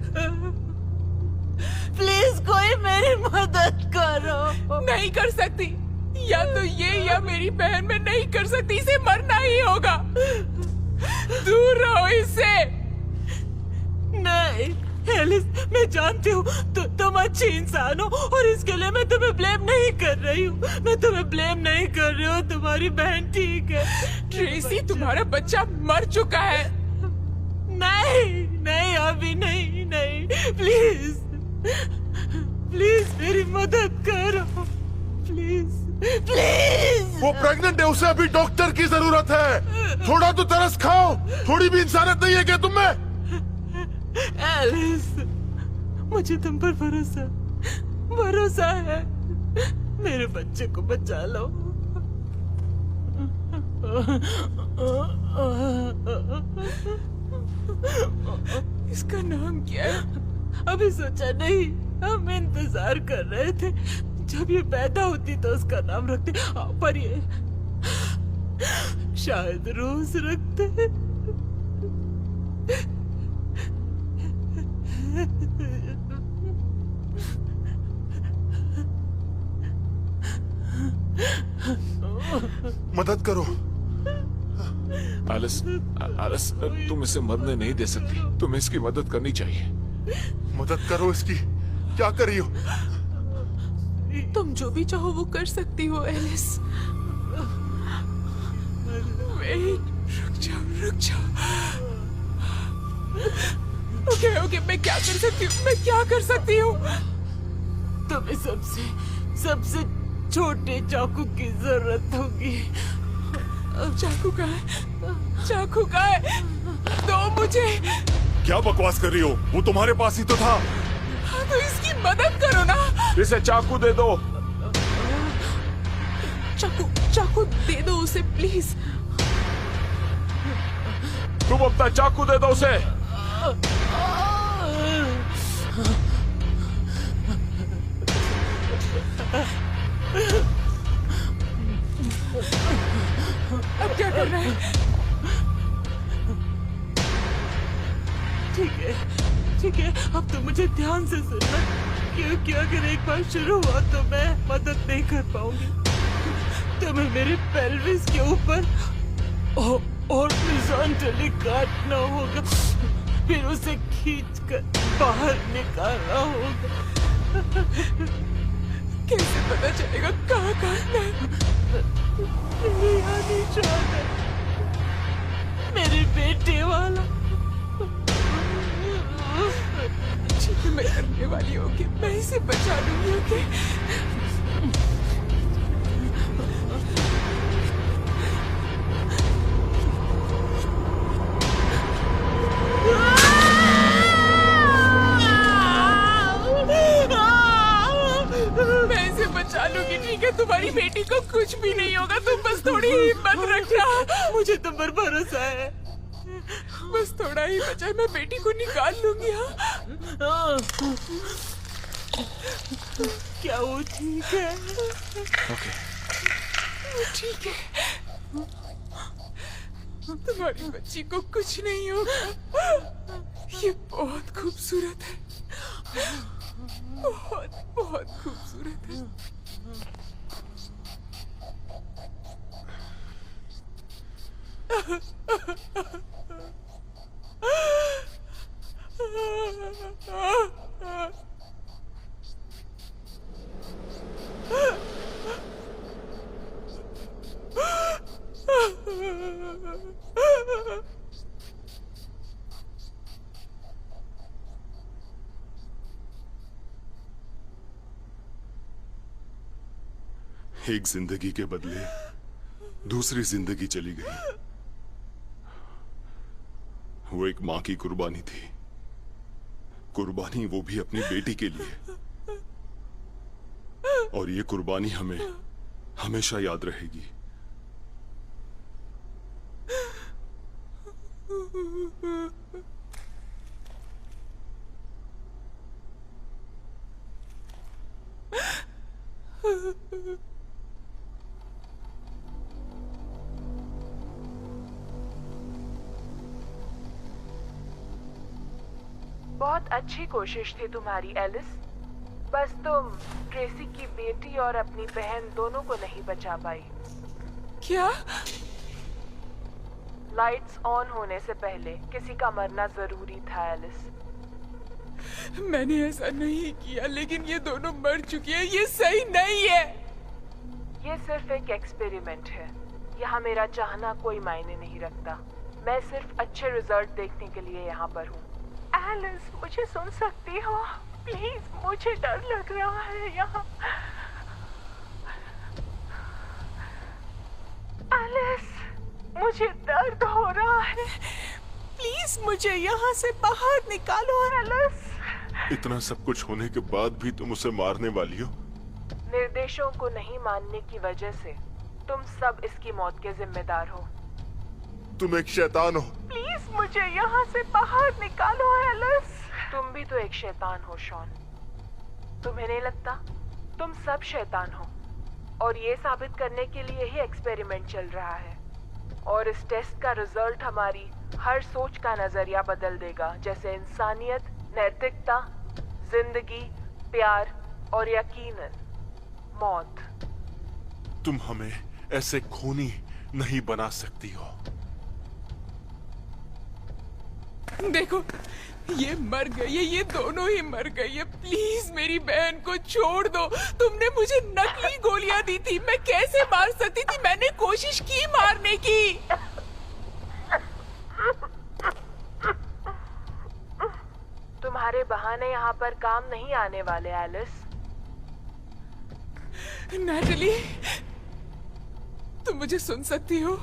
प्लीज कोई मेरी मदद करो। नहीं कर सकती, या तो ये या मेरी बहन, मैं नहीं कर सकती, इसे मरना ही होगा। दूर रहो इससे। नहीं एलिस, मैं जानती हूँ तुम अच्छी इंसान हो और इसके लिए मैं तुम्हें ब्लेम नहीं कर रही हूँ, मैं तुम्हें ब्लेम नहीं कर रही हूँ। तुम्हारी बहन ठीक है। ट्रेसी, तुम्हारा बच्चा मर चुका है। नहीं नहीं अभी नहीं, नहीं प्लीज प्लीज मेरी मदद करो, प्लीज प्लीज। वो प्रेग्नेंट है, उसे अभी डॉक्टर की जरूरत है। थोड़ा तो तरस खाओ, थोड़ी भी इंसानियत नहीं है क्या तुम में? एलिस, मुझे तुम पर भरोसा है। मेरे बच्चे को बचा लो। इसका नाम क्या है? अभी सोचा नहीं, हम इंतजार कर रहे थे जब ये पैदा होती तो उसका नाम रखते, पर ये शायद रोज रखते। मदद करो। एलिस, एलिस, तुम इसे मरने नहीं दे सकती, तुम्हें इसकी मदद करनी चाहिए। मदद करो इसकी। क्या कर रही हो? तुम जो भी चाहो वो कर सकती हो एलिस। वेट, रुक जाओ। ओके, मैं क्या कर सकती हूँ? तुम्हें सबसे छोटे चाकू की जरूरत होगी। चाकू का है? दो मुझे। क्या बकवास कर रही हो? वो तुम्हारे पास ही तो था। तो इसकी मदद करो ना। इसे चाकू दे दो। चाकू दे दो उसे प्लीज। तुम अपना चाकू दे दो उसे। अब क्या करना है? ठीक है, अब तो मुझे ध्यान से सुनना, क्योंकि अगर एक बार शुरू हुआ तो मैं मदद नहीं कर पाऊंगी। तुम्हें मेरे पेल्विस के ऊपर हॉरिजॉन्टली काटना होगा, फिर उसे खींचकर बाहर निकालना होगा। कैसे पता चलेगा कहाँ काटना है? मेरा निशान है, मेरे बेटे वाला। ठीक है, मैं करने वाली हूँ कि मैं इसे बचा लूंगी। ओके, कुछ भी नहीं होगा, तुम बस थोड़ी हिम्मत रखना। मुझे तुम पर भरोसा है। बस थोड़ा ही बचा, मैं बेटी को निकाल लूंगी। हाँ, क्या वो ठीक है? ओके। ठीक है। तुम्हारी बच्ची को कुछ नहीं होगा। ये बहुत खूबसूरत है, बहुत बहुत खूबसूरत है। एक जिंदगी के बदले दूसरी जिंदगी चली गई। वो एक मां की कुर्बानी थी, कुर्बानी वो भी अपनी बेटी के लिए। और ये कुर्बानी हमें हमेशा याद रहेगी। बहुत अच्छी कोशिश थी तुम्हारी एलिस, बस तुम ट्रेसी की बेटी और अपनी बहन दोनों को नहीं बचा पाई। क्या? लाइट्स ऑन होने से पहले किसी का मरना जरूरी था एलिस। मैंने ऐसा नहीं किया, लेकिन ये दोनों मर चुकी है। ये सही नहीं है। ये सिर्फ एक एक्सपेरिमेंट है। यहाँ मेरा चाहना कोई मायने नहीं रखता। मैं सिर्फ अच्छे रिजल्ट देखने के लिए यहाँ पर हूँ। एलिस, मुझे सुन सकती हो? प्लीज, मुझे डर लग रहा है यहाँ। एलिस, मुझे दर्द हो रहा है। प्लीज मुझे यहाँ से बाहर निकालो एलिस। इतना सब कुछ होने के बाद भी तुम उसे मारने वाली हो? निर्देशों को नहीं मानने की वजह से तुम सब इसकी मौत के जिम्मेदार हो। तुम एक शैतान हो। प्लीज मुझे यहाँ से बाहर निकालो एलिस। तुम भी तो एक शैतान हो शॉन। तुम्हें नहीं लगता? तुम सब शैतान हो, और ये साबित करने के लिए ही एक्सपेरिमेंट चल रहा है। और इस टेस्ट का रिजल्ट हमारी हर सोच का नजरिया बदल देगा, जैसे इंसानियत, नैतिकता, जिंदगी, प्यार और यकीनन मौत। तुम हमें ऐसे खूनी नहीं बना सकती हो। देखो, ये मर गई है, ये दोनों ही मर गई है। प्लीज मेरी बहन को छोड़ दो। तुमने मुझे नकली गोलियां दी थी, मैं कैसे मार सकती थी? मैंने कोशिश की मारने की। तुम्हारे बहाने यहाँ पर काम नहीं आने वाले एलिस। नैटली, तुम मुझे सुन सकती हो?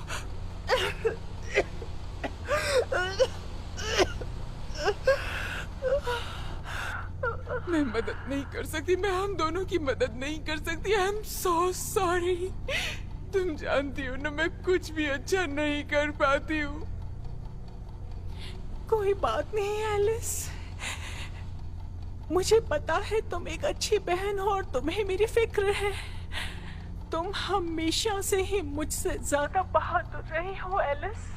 मैं मदद नहीं कर सकती, मैं हम दोनों की मदद नहीं कर सकती। I am so sorry. तुम जानती हो ना, मैं कुछ भी अच्छा नहीं कर पाती हूँ। कोई बात नहीं एलिस, मुझे पता है तुम एक अच्छी बहन हो और तुम्हें मेरी फिक्र है। तुम हमेशा से ही मुझसे ज्यादा बहादुर रही हो एलिस।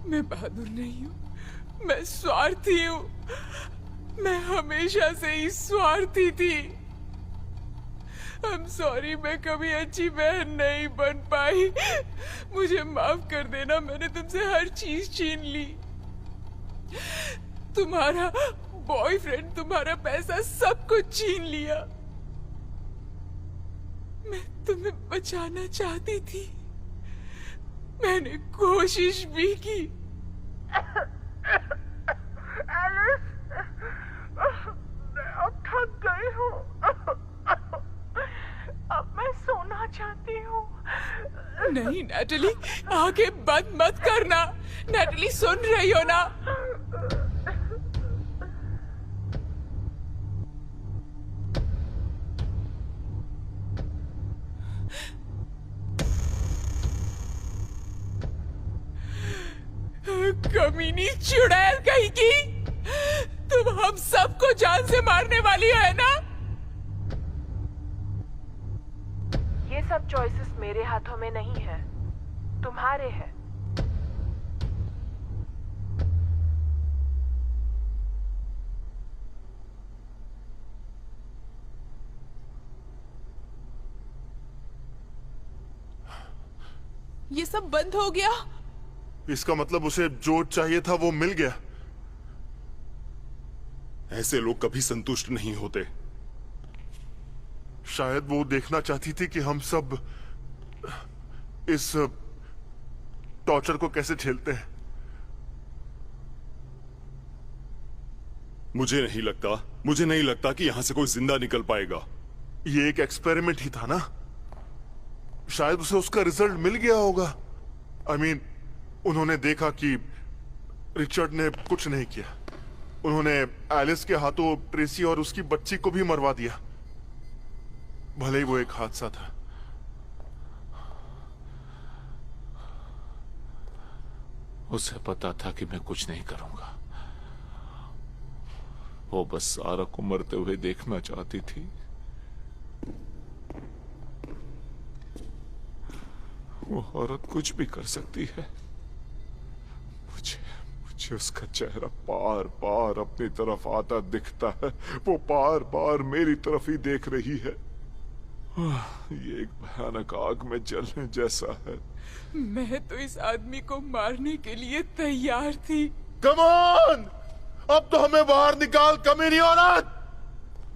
मैं बहादुर नहीं हूँ, मैं स्वार्थी हूँ। मैं हमेशा से ही स्वार्थी थी। I'm sorry, मैं कभी अच्छी बहन नहीं बन पाई। मुझे माफ कर देना, मैंने तुमसे हर चीज छीन ली। तुम्हारा बॉयफ्रेंड, तुम्हारा पैसा, सब कुछ छीन लिया। मैं तुम्हें बचाना चाहती थी, मैंने कोशिश भी की। एलिस, मैं अब थक गई हूँ। अब मैं सोना चाहती हूँ। नहीं नैटली, आंखें बंद मत करना। नैटली, सुन रही हो ना? कमीनी चुड़ैल कहीं की, तुम हम सबको जान से मारने वाली हो, है ना? ये सब चॉइसेस मेरे हाथों में नहीं है, तुम्हारे हैं। ये सब बंद हो गया। इसका मतलब उसे जो चाहिए था वो मिल गया। ऐसे लोग कभी संतुष्ट नहीं होते। शायद वो देखना चाहती थी कि हम सब इस टॉर्चर को कैसे झेलते हैं। मुझे नहीं लगता कि यहां से कोई जिंदा निकल पाएगा। ये एक एक्सपेरिमेंट ही था ना, शायद उसे उसका रिजल्ट मिल गया होगा। I mean, उन्होंने देखा कि रिचर्ड ने कुछ नहीं किया। उन्होंने एलिस के हाथों ट्रेसी और उसकी बच्ची को भी मरवा दिया, भले ही वो एक हादसा था। उसे पता था कि मैं कुछ नहीं करूंगा। वो बस सारा को मरते हुए देखना चाहती थी। वो औरत कुछ भी कर सकती है। मुझे उसका चेहरा बार बार अपनी तरफ आता दिखता है। वो बार बार मेरी तरफ ही देख रही है। ये एक भयानक आग में जलने जैसा है। मैं तो इस आदमी को मारने के लिए तैयार थी। कम ऑन, अब तो हमें बाहर निकाल, कमीनी औरत।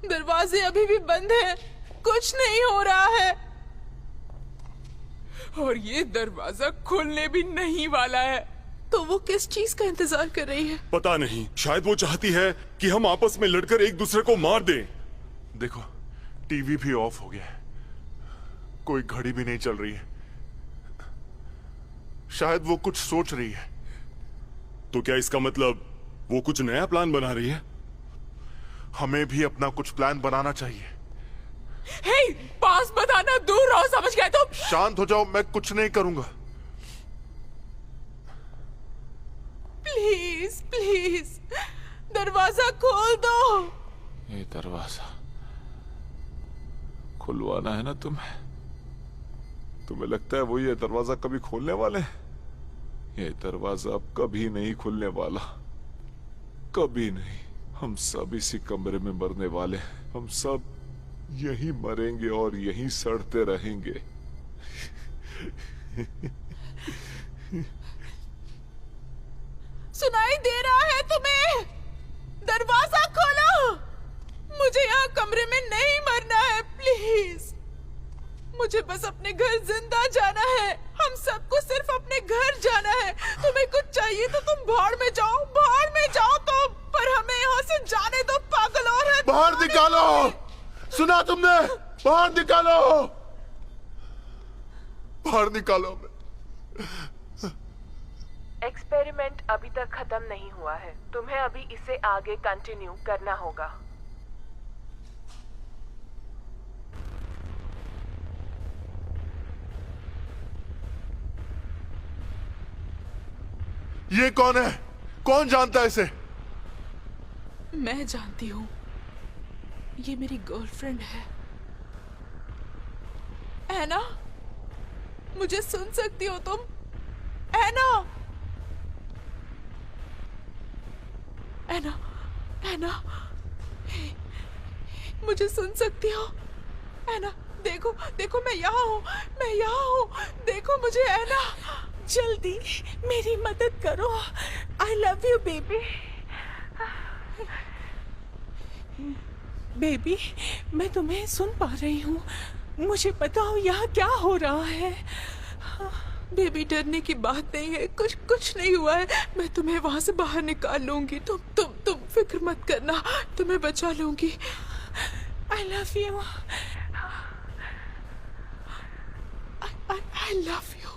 दरवाजे अभी भी बंद हैं, कुछ नहीं हो रहा है। और ये दरवाजा खुलने भी नहीं वाला है। तो वो किस चीज का इंतजार कर रही है? पता नहीं, शायद वो चाहती है कि हम आपस में लड़कर एक दूसरे को मार दें। देखो, टीवी भी ऑफ हो गया है, कोई घड़ी भी नहीं चल रही है। शायद वो कुछ सोच रही है। तो क्या इसका मतलब वो कुछ नया प्लान बना रही है? हमें भी अपना कुछ प्लान बनाना चाहिए। हे, पास मत आना, दूर रहो, समझ गए तुम? शांत हो जाओ, मैं कुछ नहीं करूंगा। प्लीज प्लीज दरवाजा खोल दो। ये दरवाजा खुलवाना है ना तुम्हें? तुम्हें लगता है वो ये दरवाजा कभी खोलने वाले हैं? ये दरवाजा अब कभी नहीं खुलने वाला, कभी नहीं। हम सब इसी कमरे में मरने वाले हैं। हम सब यहीं मरेंगे और यहीं सड़ते रहेंगे। सुनाई दे रहा है तुम्हें? दरवाजा खोलो। मुझे यहाँ कमरे में नहीं मरना है, प्लीज। मुझे बस अपने घर जिंदा जाना है। हम सबको सिर्फ अपने घर जाना है। तुम्हें कुछ चाहिए तो तुम भाड़ में जाओ, भाड़ में जाओ तुम, पर हमें यहाँ से जाने दो, पागल औरत। बाहर निकालो, सुना तुमने? बाहर निकालो, बाहर निकालो। एक्सपेरिमेंट अभी तक खत्म नहीं हुआ है, तुम्हें अभी इसे आगे कंटिन्यू करना होगा। ये कौन है? कौन जानता है इसे? मैं जानती हूँ, ये मेरी गर्लफ्रेंड है। एना, मुझे सुन सकती हो तुम? एना, एना, एना, मुझे सुन सकती हो? एना, देखो देखो, मैं यहाँ हूँ, मैं यहाँ हूँ, देखो मुझे। एना, जल्दी मेरी मदद करो। आई लव यू बेबी। बेबी, मैं तुम्हें सुन पा रही हूँ। मुझे बताओ यहाँ क्या हो रहा है? बेबी, डरने की बात नहीं है, कुछ नहीं हुआ है। मैं तुम्हें वहां से बाहर निकाल लूंगी। तुम फिक्र मत करना, तुम्हें बचा लूंगी। आई love you, I love you.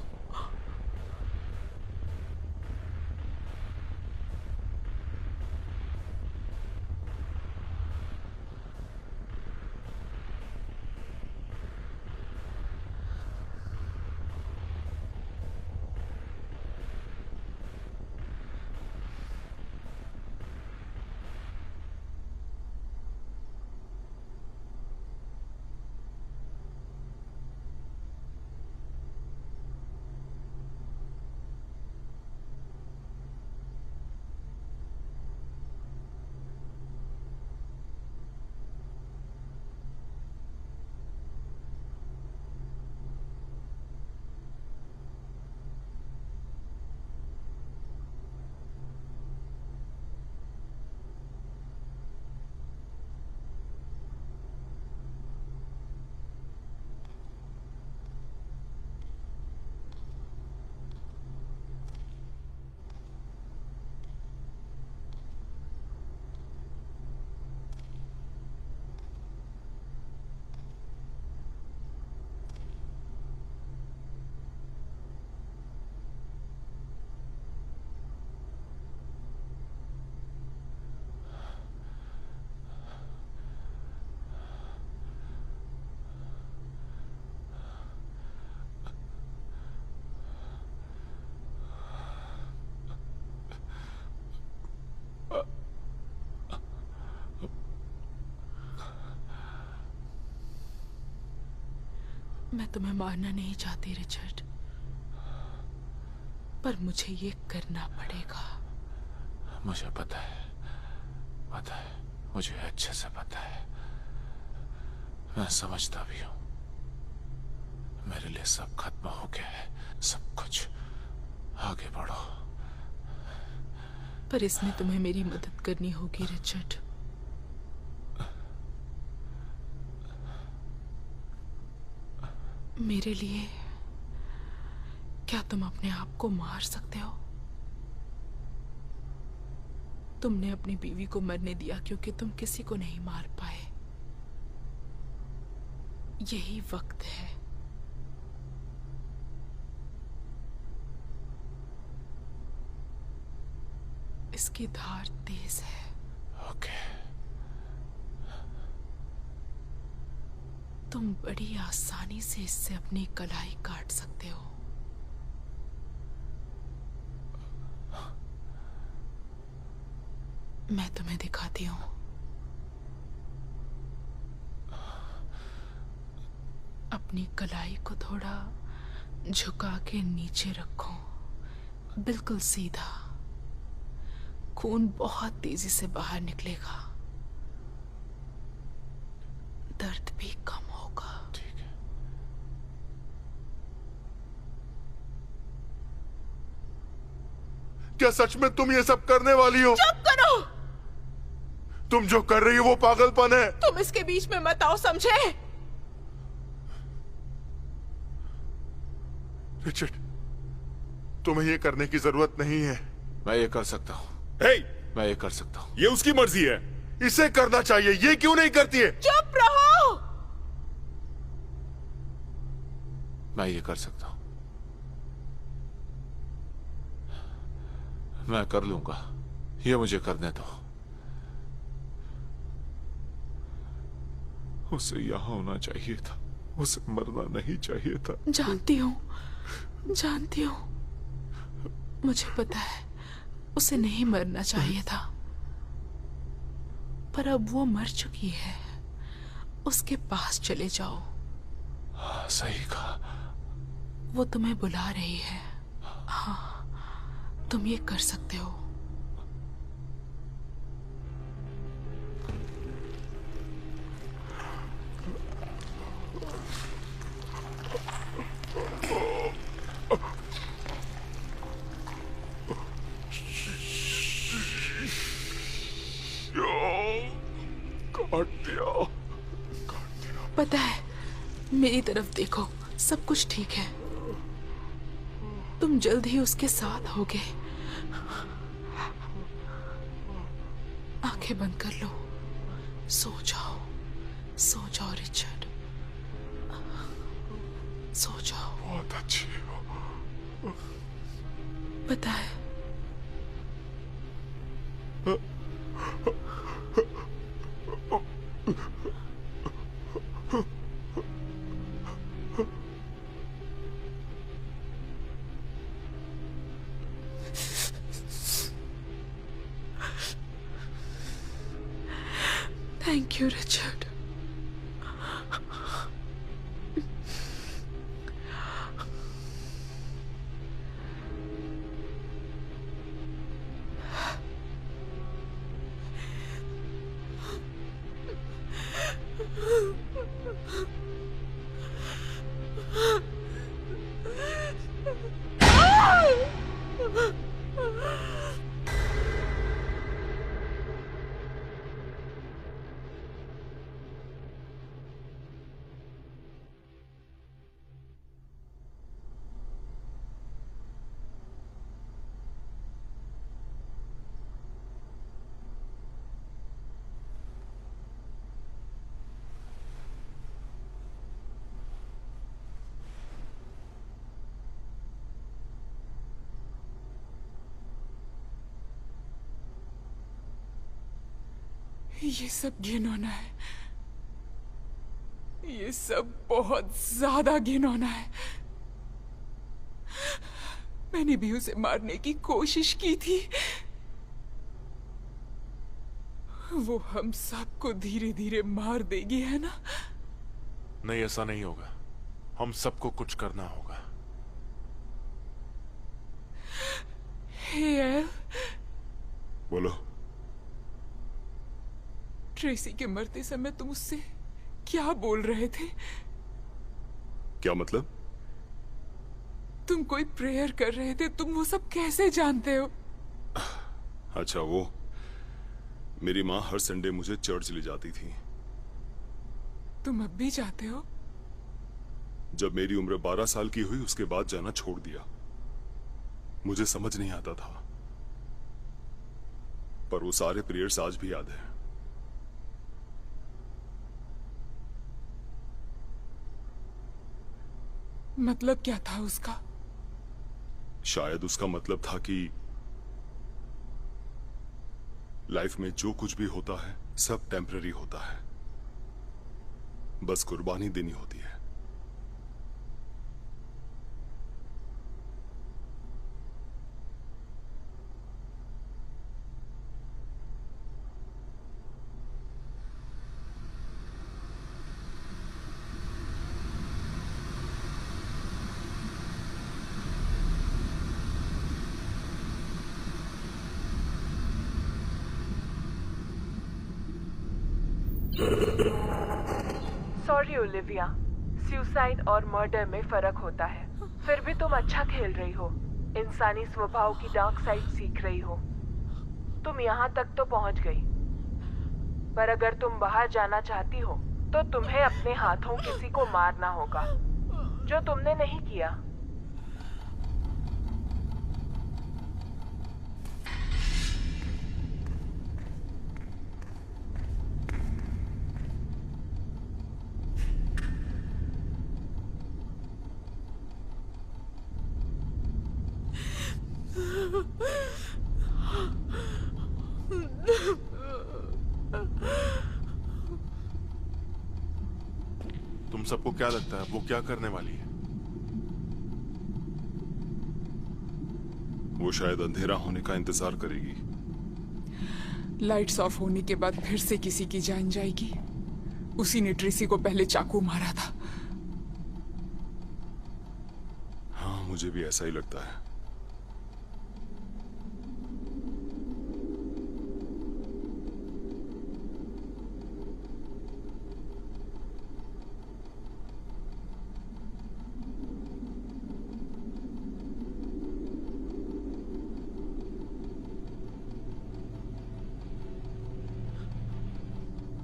मैं तुम्हें मारना नहीं चाहती रिचर्ड, पर मुझे ये करना पड़ेगा। मुझे पता है, मुझे अच्छे से पता है। मैं समझता भी हूं। मेरे लिए सब खत्म हो गया है, सब कुछ। आगे बढ़ो। पर इसमें तुम्हें मेरी मदद करनी होगी रिचर्ड। मेरे लिए क्या तुम अपने आप को मार सकते हो? तुमने अपनी बीवी को मरने दिया क्योंकि तुम किसी को नहीं मार पाए। यही वक्त है। इसकी धार तेज है। ओके। तुम बड़ी आसानी से इससे अपनी कलाई काट सकते हो। मैं तुम्हें दिखाती हूं। अपनी कलाई को थोड़ा झुका के नीचे रखो, बिल्कुल सीधा। खून बहुत तेजी से बाहर निकलेगा, दर्द भी कम होगा। ठीक है। क्या सच में तुम ये सब करने वाली हो? चुप करो। तुम जो कर रही हो वो पागलपन है। तुम इसके बीच में मत आओ, समझे? रिचर्ड, तुम्हें ये करने की जरूरत नहीं है। मैं ये कर सकता हूँ। हे, मैं ये कर सकता हूँ। ये उसकी मर्जी है। इसे करना चाहिए, ये क्यों नहीं करती है? चुप रहो। मैं ये कर सकता हूँ। मैं कर लूंगा। ये मुझे करने दो। उसे यहां होना चाहिए था, उसे मरना नहीं चाहिए था। जानती हूँ, जानती हूँ। मुझे पता है उसे नहीं मरना चाहिए था, पर अब वो मर चुकी है। उसके पास चले जाओ। हाँ, सही कहा। वो तुम्हें बुला रही है। हाँ, तुम ये कर सकते हो। काट दिया। पता है, मेरी तरफ देखो, सब कुछ ठीक है। तुम जल्द ही उसके साथ होगे। आंखें बंद कर लो। सो जाओ, सो जाओ रिचर्ड, सो जाओ। बहुत अच्छी हो। पता है, थैंक यू रिचर्ड। ये सब घिनौना है। ये सब बहुत ज्यादा घिनौना है। मैंने भी उसे मारने की कोशिश की थी। वो हम सबको धीरे धीरे मार देगी, है ना? नहीं, ऐसा नहीं होगा। हम सबको कुछ करना होगा। हे बोलो। ट्रेसी के मरते समय तुम उससे क्या बोल रहे थे? क्या मतलब? तुम कोई प्रेयर कर रहे थे, तुम वो सब कैसे जानते हो? अच्छा, वो मेरी माँ हर संडे मुझे चर्च ले जाती थी। तुम अब भी जाते हो? जब मेरी उम्र 12 साल की हुई उसके बाद जाना छोड़ दिया। मुझे समझ नहीं आता था, पर वो सारे प्रेयर्स आज भी याद है। मतलब क्या था उसका? शायद उसका मतलब था कि लाइफ में जो कुछ भी होता है सब टेम्पररी होता है, बस कुर्बानी देनी होती है। सॉरी ओलिविया, सुसाइड और मर्डर में फर्क होता है। फिर भी तुम अच्छा खेल रही हो, इंसानी स्वभाव की डार्क साइड सीख रही हो। तुम यहाँ तक तो पहुँच गई, पर अगर तुम बाहर जाना चाहती हो तो तुम्हें अपने हाथों किसी को मारना होगा, जो तुमने नहीं किया। तुम सबको क्या लगता है वो क्या करने वाली है? वो शायद अंधेरा होने का इंतजार करेगी। लाइट्स ऑफ होने के बाद फिर से किसी की जान जाएगी। उसी ने ट्रेसी को पहले चाकू मारा था। हाँ, मुझे भी ऐसा ही लगता है।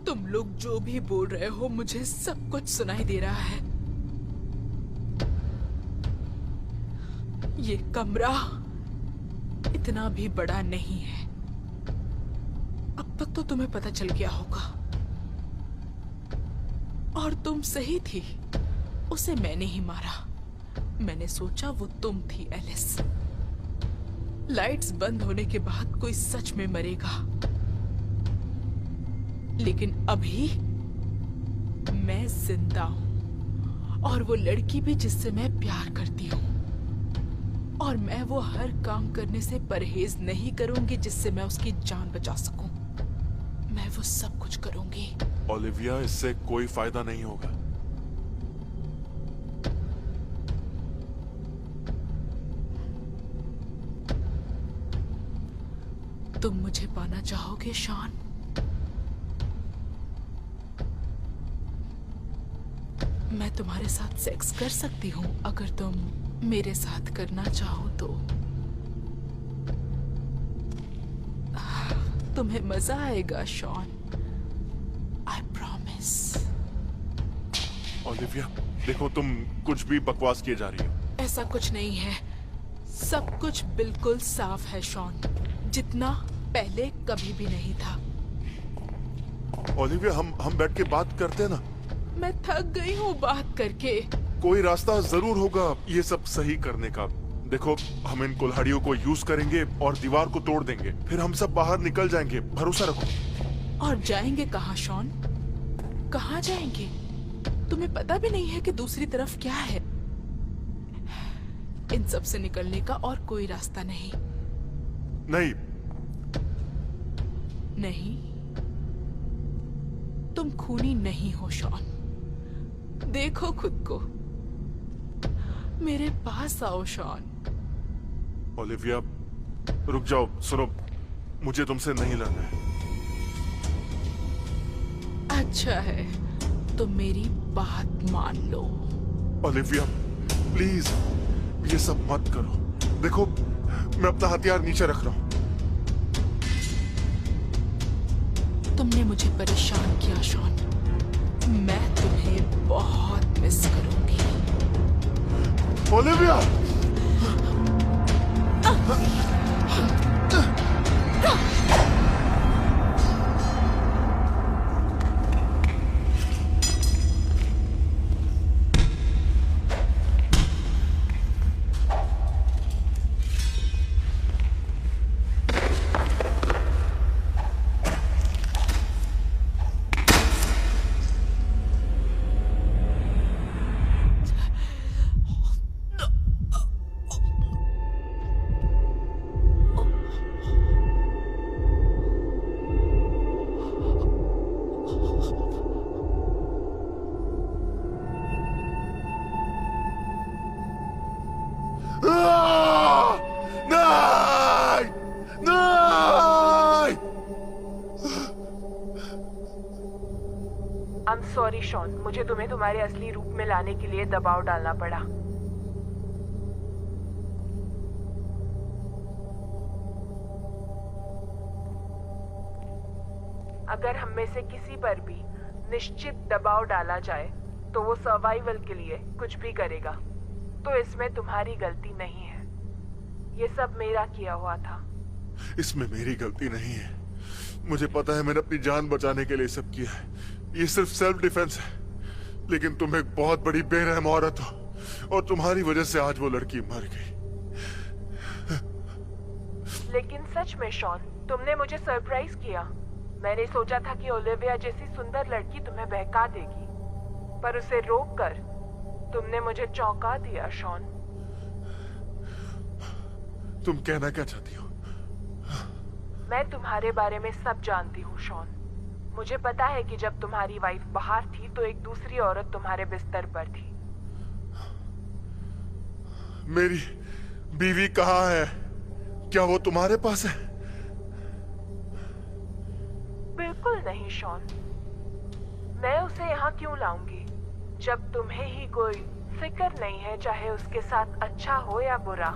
तुम लोग जो भी बोल रहे हो मुझे सब कुछ सुनाई दे रहा है। ये कमरा इतना भी बड़ा नहीं है। अब तक तो तुम्हें पता चल गया होगा। और तुम सही थी, उसे मैंने ही मारा। मैंने सोचा वो तुम थी एलिस। लाइट्स बंद होने के बाद कोई सच में मरेगा, लेकिन अभी मैं जिंदा हूं, और वो लड़की भी जिससे मैं प्यार करती हूँ। और मैं वो हर काम करने से परहेज नहीं करूंगी जिससे मैं उसकी जान बचा सकूं। मैं वो सब कुछ करूंगी। ओलिविया, इससे कोई फायदा नहीं होगा। तुम मुझे पाना चाहोगे शॉन? मैं तुम्हारे साथ सेक्स कर सकती हूँ अगर तुम मेरे साथ करना चाहो तो। तुम्हें मजा आएगा शॉन, आई प्रॉमिस। ओलिविया, देखो तुम कुछ भी बकवास किए जा रही हो। ऐसा कुछ नहीं है, सब कुछ बिल्कुल साफ है शॉन, जितना पहले कभी भी नहीं था। ओलिविया, हम बैठ के बात करते हैं ना। मैं थक गई हूँ बात करके। कोई रास्ता जरूर होगा ये सब सही करने का। देखो, हम इन कुल्हाड़ियों को यूज करेंगे और दीवार को तोड़ देंगे, फिर हम सब बाहर निकल जाएंगे, भरोसा रखो। और जाएंगे कहाँ शॉन? कहाँ जाएंगे? तुम्हें पता भी नहीं है कि दूसरी तरफ क्या है। इन सब से निकलने का और कोई रास्ता नहीं। नहीं, नहीं, तुम खूनी नहीं हो शॉन। देखो खुद को, मेरे पास आओ शॉन। ओलिविया, रुक जाओ, सुनो, मुझे तुमसे नहीं लड़ना है। अच्छा है, तो मेरी बात मान लो। ओलिविया, प्लीज ये सब मत करो। देखो, मैं अपना हथियार नीचे रख रहा हूं। तुमने मुझे परेशान किया शॉन, मैं तुम्हें बहुत मिस करूंगी। ओलिविया! नहीं! नहीं! I'm sorry शॉन, मुझे तुम्हें तुम्हारे असली रूप में लाने के लिए दबाव डालना पड़ा। अगर हम में से किसी पर भी निश्चित दबाव डाला जाए तो वो सर्वाइवल के लिए कुछ भी करेगा, तो इसमें तुम्हारी गलती नहीं है। ये सब मेरा किया हुआ था। इसमें मेरी गलती नहीं है। मुझे पता है मैंने अपनी जान बचाने के लिए सब किया है। ये सिर्फ सेल्फ डिफेंस है। लेकिन तुम एक बहुत बड़ी बेरहम औरत हो और तुम्हारी वजह से आज वो लड़की मर गई। लेकिन सच में शॉन, तुमने मुझे सरप्राइज किया। मैंने सोचा था कि ओलिविया जैसी सुंदर लड़की तुम्हें बहका देगी, पर उसे रोककर तुमने मुझे चौंका दिया शॉन। तुम कहना क्या चाहती हो? मैं तुम्हारे बारे में सब जानती हूँ शॉन। मुझे पता है कि जब तुम्हारी वाइफ बाहर थी तो एक दूसरी औरत तुम्हारे बिस्तर पर थी। मेरी बीवी कहाँ है? क्या वो तुम्हारे पास है? बिल्कुल नहीं शॉन, मैं उसे यहाँ क्यों लाऊंगी जब तुम्हें ही कोई फिक्र नहीं है, चाहे उसके साथ अच्छा हो या बुरा।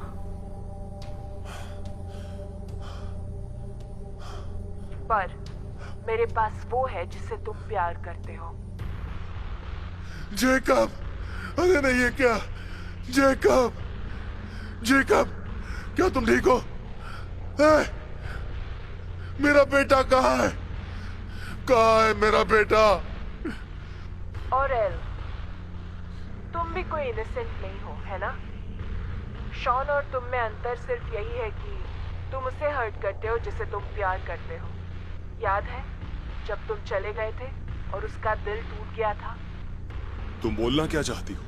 पर मेरे पास वो है जिसे तुम प्यार करते हो। जेकब! अरे नहीं, ये क्या? जेकब! जेकब! क्या तुम ठीक हो? मेरा बेटा कहाँ है? कहाँ है मेरा बेटा? और एल, तुम भी कोई इनोसेंट नहीं हो, है ना? शॉन और तुम में अंतर सिर्फ यही है कि तुम उसे हर्ट करते हो जिसे तुम प्यार करते हो। याद है जब तुम चले गए थे और उसका दिल टूट गया था? तुम बोलना क्या चाहती हो?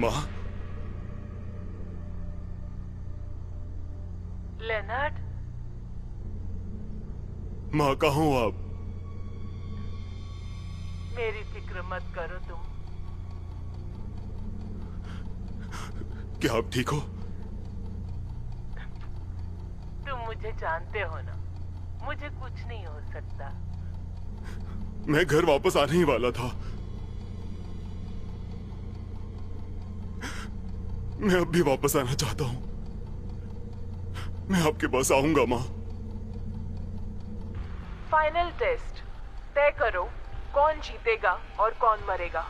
माँ? लेनर्ड? माँ कहाँ हो आप? मेरी फिक्र मत करो तुम। क्या आप ठीक हो? तुम मुझे जानते हो ना, मुझे कुछ नहीं हो सकता। मैं घर वापस आने ही वाला था। मैं अब भी वापस आना चाहता हूं। मैं आपके पास आऊंगा माँ। फाइनल टेस्ट तय करो, कौन जीतेगा और कौन मरेगा।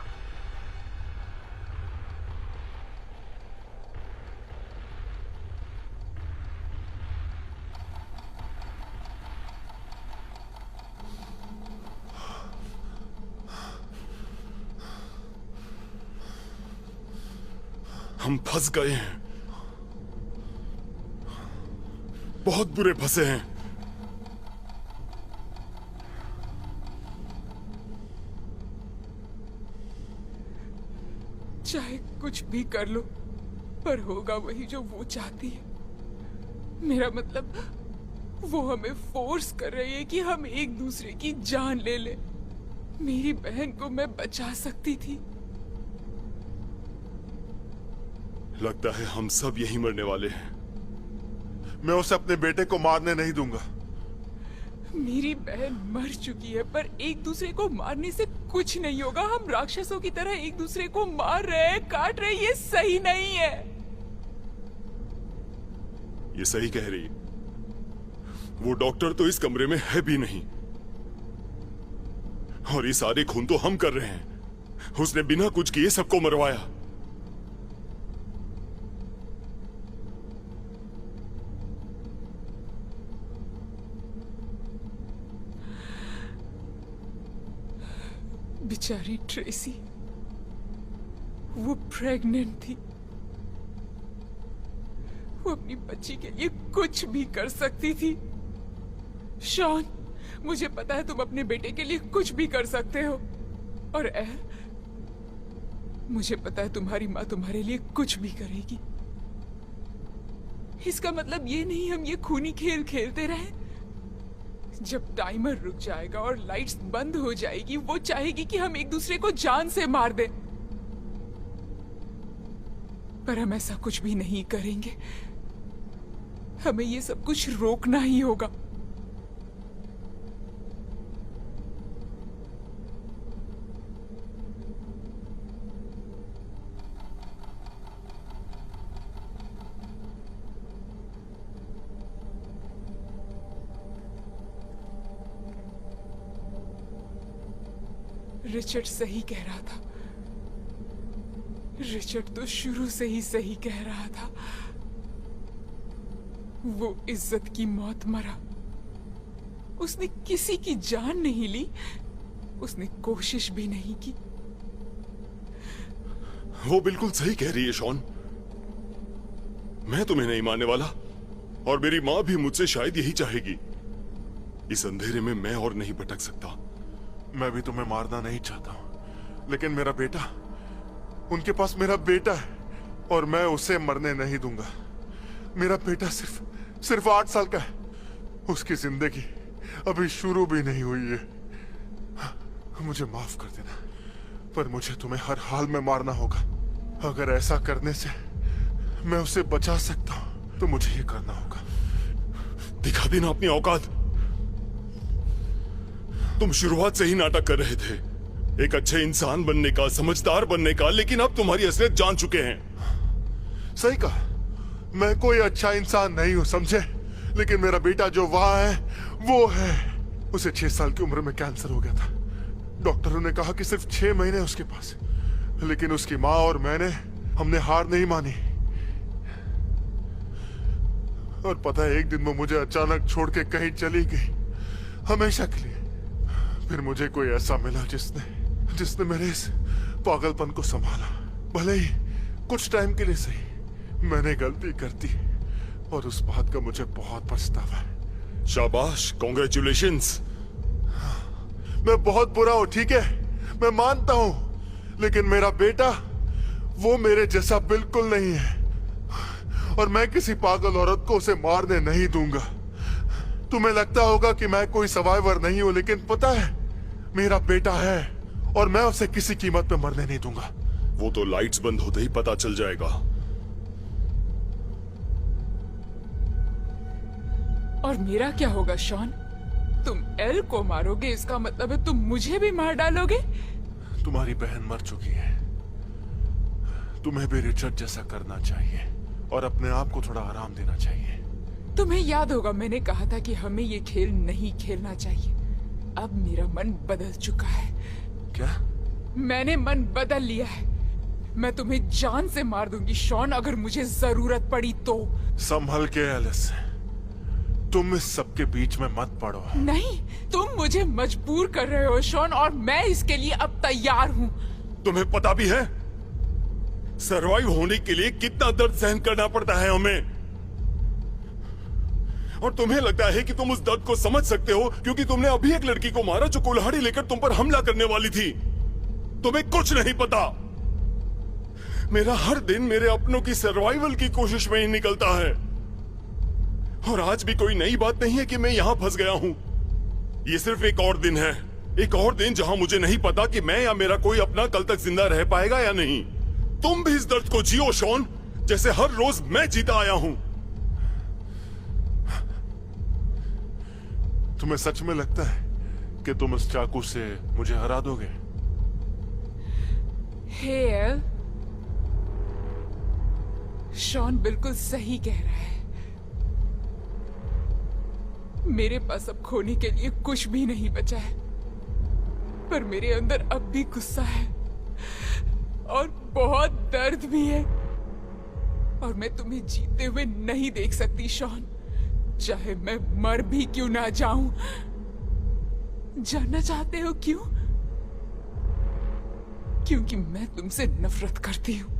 हम फंस गए हैं, बहुत बुरे फंसे हैं। चाहे कुछ भी कर लो, पर होगा वही जो वो चाहती है। मेरा मतलब वो हमें फोर्स कर रही है कि हम एक दूसरे की जान ले ले। मेरी बहन को मैं बचा सकती थी। लगता है हम सब यहीं मरने वाले हैं। मैं उसे अपने बेटे को मारने नहीं दूंगा। मेरी बहन मर चुकी है, पर एक दूसरे को मारने से कुछ नहीं होगा। हम राक्षसों की तरह एक दूसरे को मार रहे हैं, काट रहे हैं, ये सही नहीं है। ये सही कह रही है। वो डॉक्टर तो इस कमरे में है भी नहीं, और ये सारे खून तो हम कर रहे हैं। उसने बिना कुछ किए सबको मरवाया। बेचारी ट्रेसी, वो प्रेग्नेंट थी। वो अपनी बच्ची के लिए कुछ भी कर सकती थी। शॉन, मुझे पता है तुम अपने बेटे के लिए कुछ भी कर सकते हो। और एल, मुझे पता है तुम्हारी माँ तुम्हारे लिए कुछ भी करेगी। इसका मतलब ये नहीं हम ये खूनी खेल खेलते रहे। जब टाइमर रुक जाएगा और लाइट्स बंद हो जाएगी, वो चाहेगी कि हम एक दूसरे को जान से मार दें। पर हम ऐसा कुछ भी नहीं करेंगे। हमें ये सब कुछ रोकना ही होगा। रिचर्ड सही कह रहा था। रिचर्ड तो शुरू से ही सही कह रहा था। वो इज्जत की मौत मरा। उसने किसी की जान नहीं ली, उसने कोशिश भी नहीं की। वो बिल्कुल सही कह रही है शॉन। मैं तुम्हें नहीं मानने वाला, और मेरी माँ भी मुझसे शायद यही चाहेगी। इस अंधेरे में मैं और नहीं भटक सकता। मैं भी तुम्हें मारना नहीं चाहता हूं, लेकिन मेरा बेटा, उनके पास मेरा बेटा है और मैं उसे मरने नहीं दूंगा। मेरा बेटा सिर्फ 8 साल का है। उसकी जिंदगी अभी शुरू भी नहीं हुई है। मुझे माफ कर देना, पर मुझे तुम्हें हर हाल में मारना होगा। अगर ऐसा करने से मैं उसे बचा सकता हूं तो मुझे ये करना होगा। दिखा देना अपनी औकात। तुम शुरुआत से ही नाटक कर रहे थे, एक अच्छे इंसान बनने का, समझदार बनने का, लेकिन अब तुम्हारी असलियत जान चुके हैं। सही कहा, मैं कोई अच्छा इंसान नहीं हूं, समझे? लेकिन मेरा बेटा जो वहां है वो है। उसे 6 साल की उम्र में कैंसर हो गया था। डॉक्टरों ने कहा कि सिर्फ 6 महीने उसके पास, लेकिन उसकी माँ और हमने हार नहीं मानी। और पता है, एक दिन वो मुझे अचानक छोड़ के कहीं चली गई, हमेशा के लिए। फिर मुझे कोई ऐसा मिला जिसने मेरे इस पागलपन को संभाला। भले ही कुछ टाइम के लिए सही। मैंने गलती कर दी और उस बात का मुझे बहुत पछतावा है। शाबाश, कॉन्ग्रेचुलेशंस। मैं बहुत बुरा हूं, ठीक है, मैं मानता हूं, लेकिन मेरा बेटा वो मेरे जैसा बिल्कुल नहीं है, और मैं किसी पागल औरत को उसे मारने नहीं दूंगा। तुम्हें लगता होगा कि मैं कोई सर्वाइवर नहीं हूं, लेकिन पता है, मेरा बेटा है और मैं उसे किसी कीमत पे मरने नहीं दूंगा। वो तो लाइट्स बंद होते ही पता चल जाएगा। और मेरा क्या होगा शॉन? तुम एल को मारोगे, इसका मतलब है तुम मुझे भी मार डालोगे? तुम्हारी बहन मर चुकी है। तुम्हें भी रिचर्ड जैसा करना चाहिए और अपने आप को थोड़ा आराम देना चाहिए। तुम्हें याद होगा मैंने कहा था कि हमें ये खेल नहीं खेलना चाहिए। अब मेरा मन बदल चुका है। क्या? मैंने मन बदल लिया है। मैं तुम्हें जान से मार दूंगी शॉन, अगर मुझे जरूरत पड़ी तो। संभल के एलिस, तुम इस सबके बीच में मत पड़ो। नहीं, तुम मुझे मजबूर कर रहे हो शॉन, और मैं इसके लिए अब तैयार हूँ। तुम्हें पता भी है सरवाइव होने के लिए कितना दर्द सहन करना पड़ता है हमें, और तुम्हें लगता है कि तुम उस दर्द को समझ सकते हो क्योंकि तुमने अभी एक लड़की को मारा जो कुल्हाड़ी लेकर तुम पर हमला करने वाली थी। तुम्हें कुछ नहीं पता। मेरा हर दिन मेरे अपनों की सर्वाइवल की कोशिश में ही निकलता है। और आज भी कोई नई बात नहीं है कि मैं यहां फंस गया हूं। ये सिर्फ एक और दिन है, एक और दिन जहां मुझे नहीं पता कि मैं या मेरा कोई अपना कल तक जिंदा रह पाएगा या नहीं। तुम भी इस दर्द को जियो शॉन, जैसे हर रोज मैं जीता आया हूं। तुम्हें सच में लगता है कि तुम इस चाकू से मुझे हरा दोगे? हे एल, शॉन बिल्कुल सही कह रहा है। मेरे पास अब खोने के लिए कुछ भी नहीं बचा है, पर मेरे अंदर अब भी गुस्सा है और बहुत दर्द भी है, और मैं तुम्हें जीते हुए नहीं देख सकती शॉन, चाहे मैं मर भी क्यों ना जाऊं। जानना चाहते हो क्यों? क्योंकि मैं तुमसे नफरत करती हूं।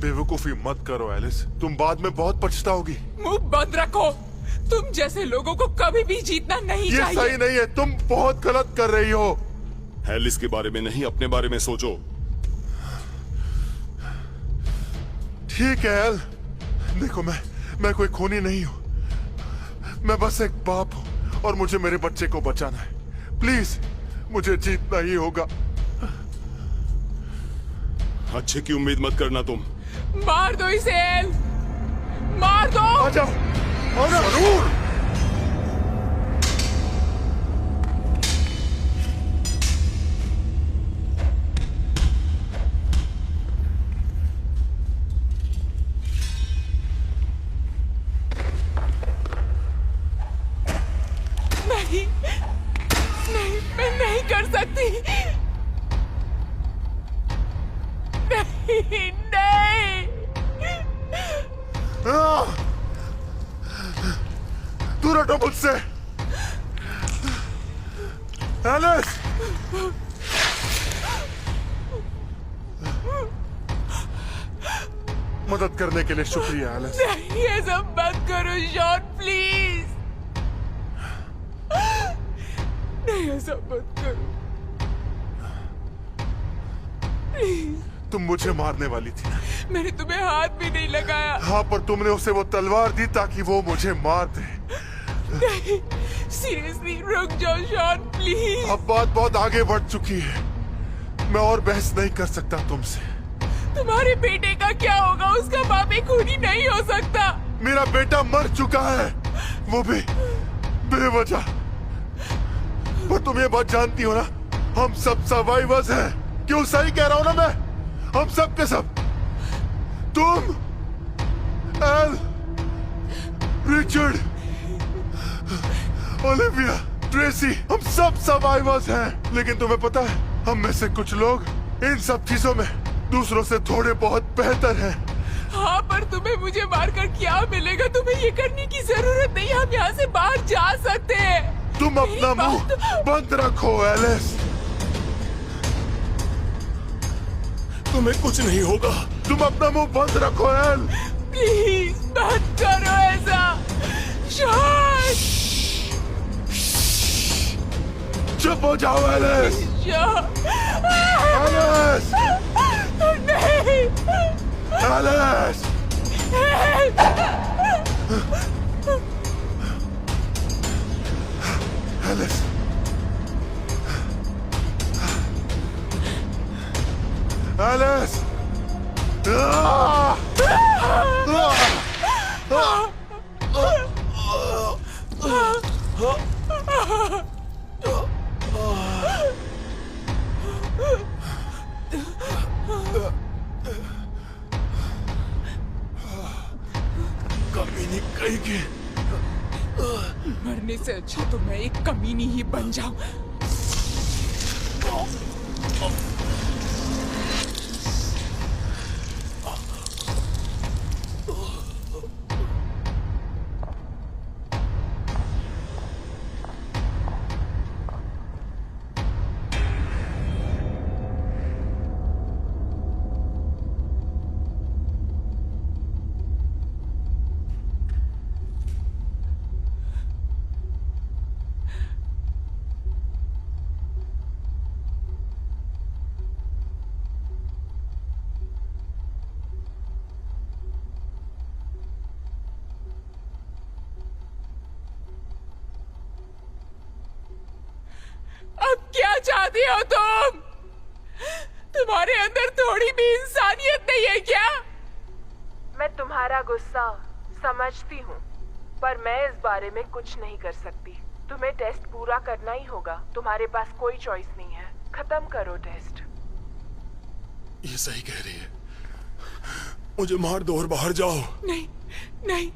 बेवकूफी मत करो एलिस, तुम बाद में बहुत पछताओगी। मुंह बंद रखो। तुम जैसे लोगों को कभी भी जीतना नहीं ये चाहिए। सही नहीं है, तुम बहुत गलत कर रही हो। एलिस के बारे में नहीं, अपने बारे में सोचो। ठीक है एल, देखो मैं कोई खूनी नहीं हूं, मैं बस एक बाप हूं और मुझे मेरे बच्चे को बचाना है। प्लीज मुझे जीतना ही होगा। अच्छे की उम्मीद मत करना तुम। मार दो इसे एल, मार दो। आ जाओ, आ जाओ। जरूर। नहीं नहीं, मैं नहीं कर सकती। नहीं नहीं। दूर हटो मुझसे एलिस। मदद करने के लिए शुक्रिया एलिस। नहीं, ऐसा मत करो शॉन, प्लीज। नहीं, ऐसा मत करो प्लीज। तुम मुझे मारने वाली थी। मैंने तुम्हें हाथ भी नहीं लगाया। हाँ, पर तुमने उसे वो तलवार दी ताकि वो मुझे मार दे। नहीं, सीरियसली रुक जाओ शॉन, प्लीज। अब बात बहुत आगे बढ़ चुकी है, मैं और बहस नहीं कर सकता तुमसे। तुम्हारे बेटे का क्या होगा? उसका बाप एक खूनी नहीं हो सकता। मेरा बेटा मर चुका है, वो भी बेवजह। पर तुम ये बात जानती हो ना, हम सब सर्वाइवर्स हैं। क्यों सही कह रहा हूं ना मैं? हम सब के सब, तुम, एल, रिचर्ड, ओलिविया, ट्रेसी, हम सब सर्वाइवर्स हैं। लेकिन तुम्हें पता है, हम में से कुछ लोग इन सब चीजों में दूसरों से थोड़े बहुत बेहतर हैं। हाँ, पर तुम्हें मुझे मारकर क्या मिलेगा? तुम्हें ये करने की जरूरत नहीं। हम यहाँ से बाहर जा सकते हैं। तुम अपना मुंह बंद रखो एलिस। तुम्हें कुछ नहीं होगा। तुम अपना मुंह बंद रखो एल। प्लीज मत करो ऐसा शॉन। चुप हो जाओ एलिस। शॉन, एलिस, नहीं। एलिस। Alice, Alice. कमीनी कहीं की। मरने से अच्छा तो मैं एक कमीनी ही बन जाऊं। हो तुम? तुम्हारे अंदर थोड़ी भी इंसानियत नहीं है क्या? मैं तुम्हारा गुस्सा समझती हूँ, पर मैं इस बारे में कुछ नहीं कर सकती। तुम्हें टेस्ट पूरा करना ही होगा। तुम्हारे पास कोई चॉइस नहीं है। खत्म करो टेस्ट। ये सही कह रही है। मुझे मार दो और बाहर जाओ। नहीं नहीं,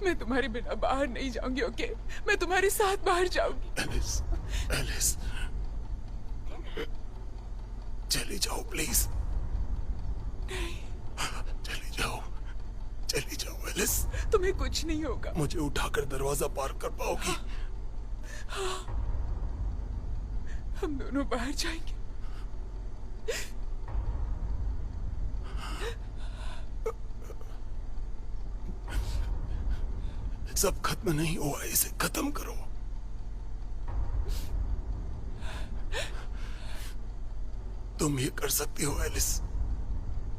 मैं तुम्हारे बिना बाहर नहीं जाऊंगी। ओके, मैं तुम्हारे साथ बाहर जाऊंगी। एलिस, एलिस, चली जाओ प्लीज। चली जाओ, चली जाओ एलिस। तुम्हें कुछ नहीं होगा। मुझे उठाकर दरवाजा पार कर पाओगी? हम दोनों बाहर जाएंगे। सब खत्म नहीं हुआ, इसे खत्म करो। तुम ये कर सकती हो एलिस।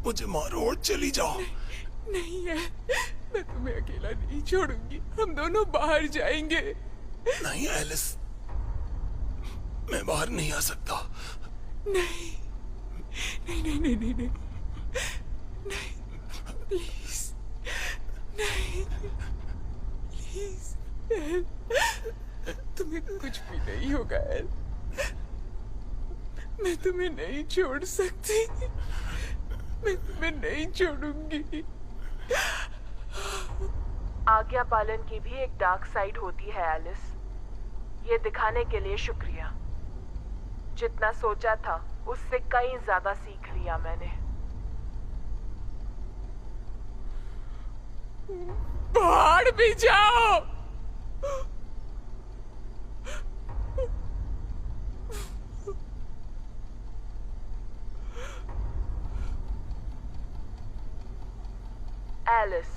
मुझे मारो और चली जाओ। नहीं है, मैं तुम्हें अकेला नहीं छोड़ूंगी। हम दोनों बाहर जाएंगे। नहीं एलिस, मैं बाहर नहीं आ सकता। नहीं नहीं नहीं नहीं नहीं नहीं, नहीं प्लीज, नहीं प्लीज एल, तुम्हें कुछ भी नहीं होगा एल। मैं तुम्हें नहीं छोड़ सकती। मैं तुम्हें नहीं छोड़ूंगी। आज्ञा पालन की भी एक डार्क साइड होती है एलिस। ये दिखाने के लिए शुक्रिया। जितना सोचा था उससे कहीं ज्यादा सीख लिया मैंने। बाहर भी जाओ। एलिस,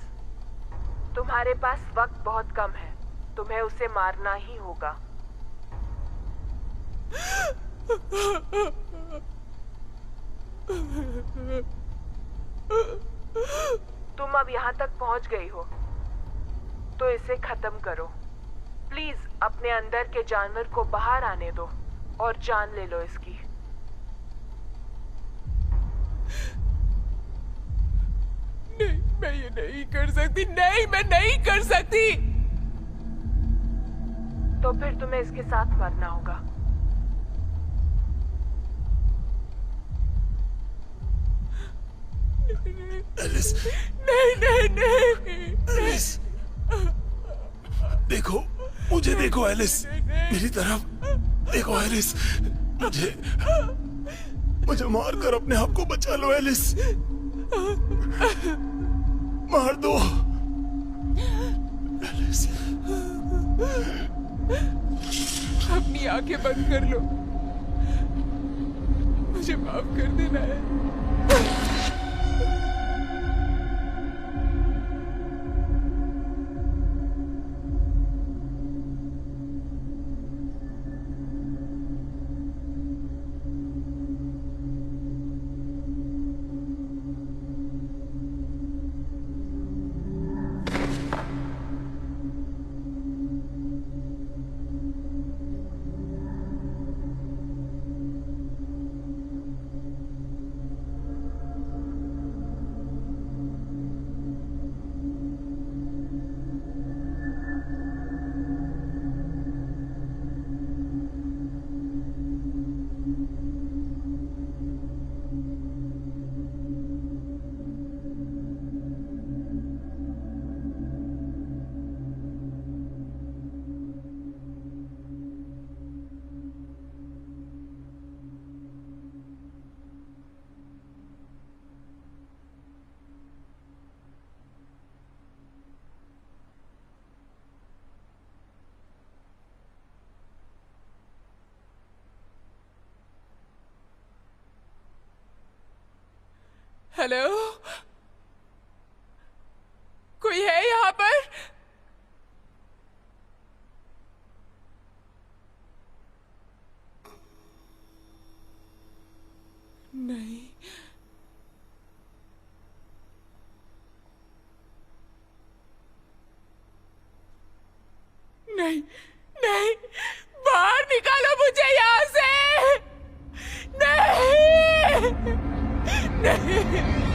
तुम्हारे पास वक्त बहुत कम है। तुम्हें उसे मारना ही होगा। तुम अब यहाँ तक पहुँच गई हो, तो इसे खत्म करो। प्लीज अपने अंदर के जानवर को बाहर आने दो और जान ले लो इसकी। नहीं, मैं ये नहीं कर सकती। नहीं, मैं नहीं कर सकती। तो फिर तुम्हें इसके साथ मरना होगा। एलिस, नहीं नहीं नहीं, एलिस, देखो, मुझे देखो एलिस, मेरी तरफ देखो एलिस। मुझे मार कर अपने आप को बचा लो एलिस। मार दो एलिस। अपनी आंखें बंद कर लो। मुझे माफ कर देना है। हेलो, कोई है यहाँ पर? नहीं, नहीं, नहीं, बाहर निकालो मुझे यहाँ से। नहीं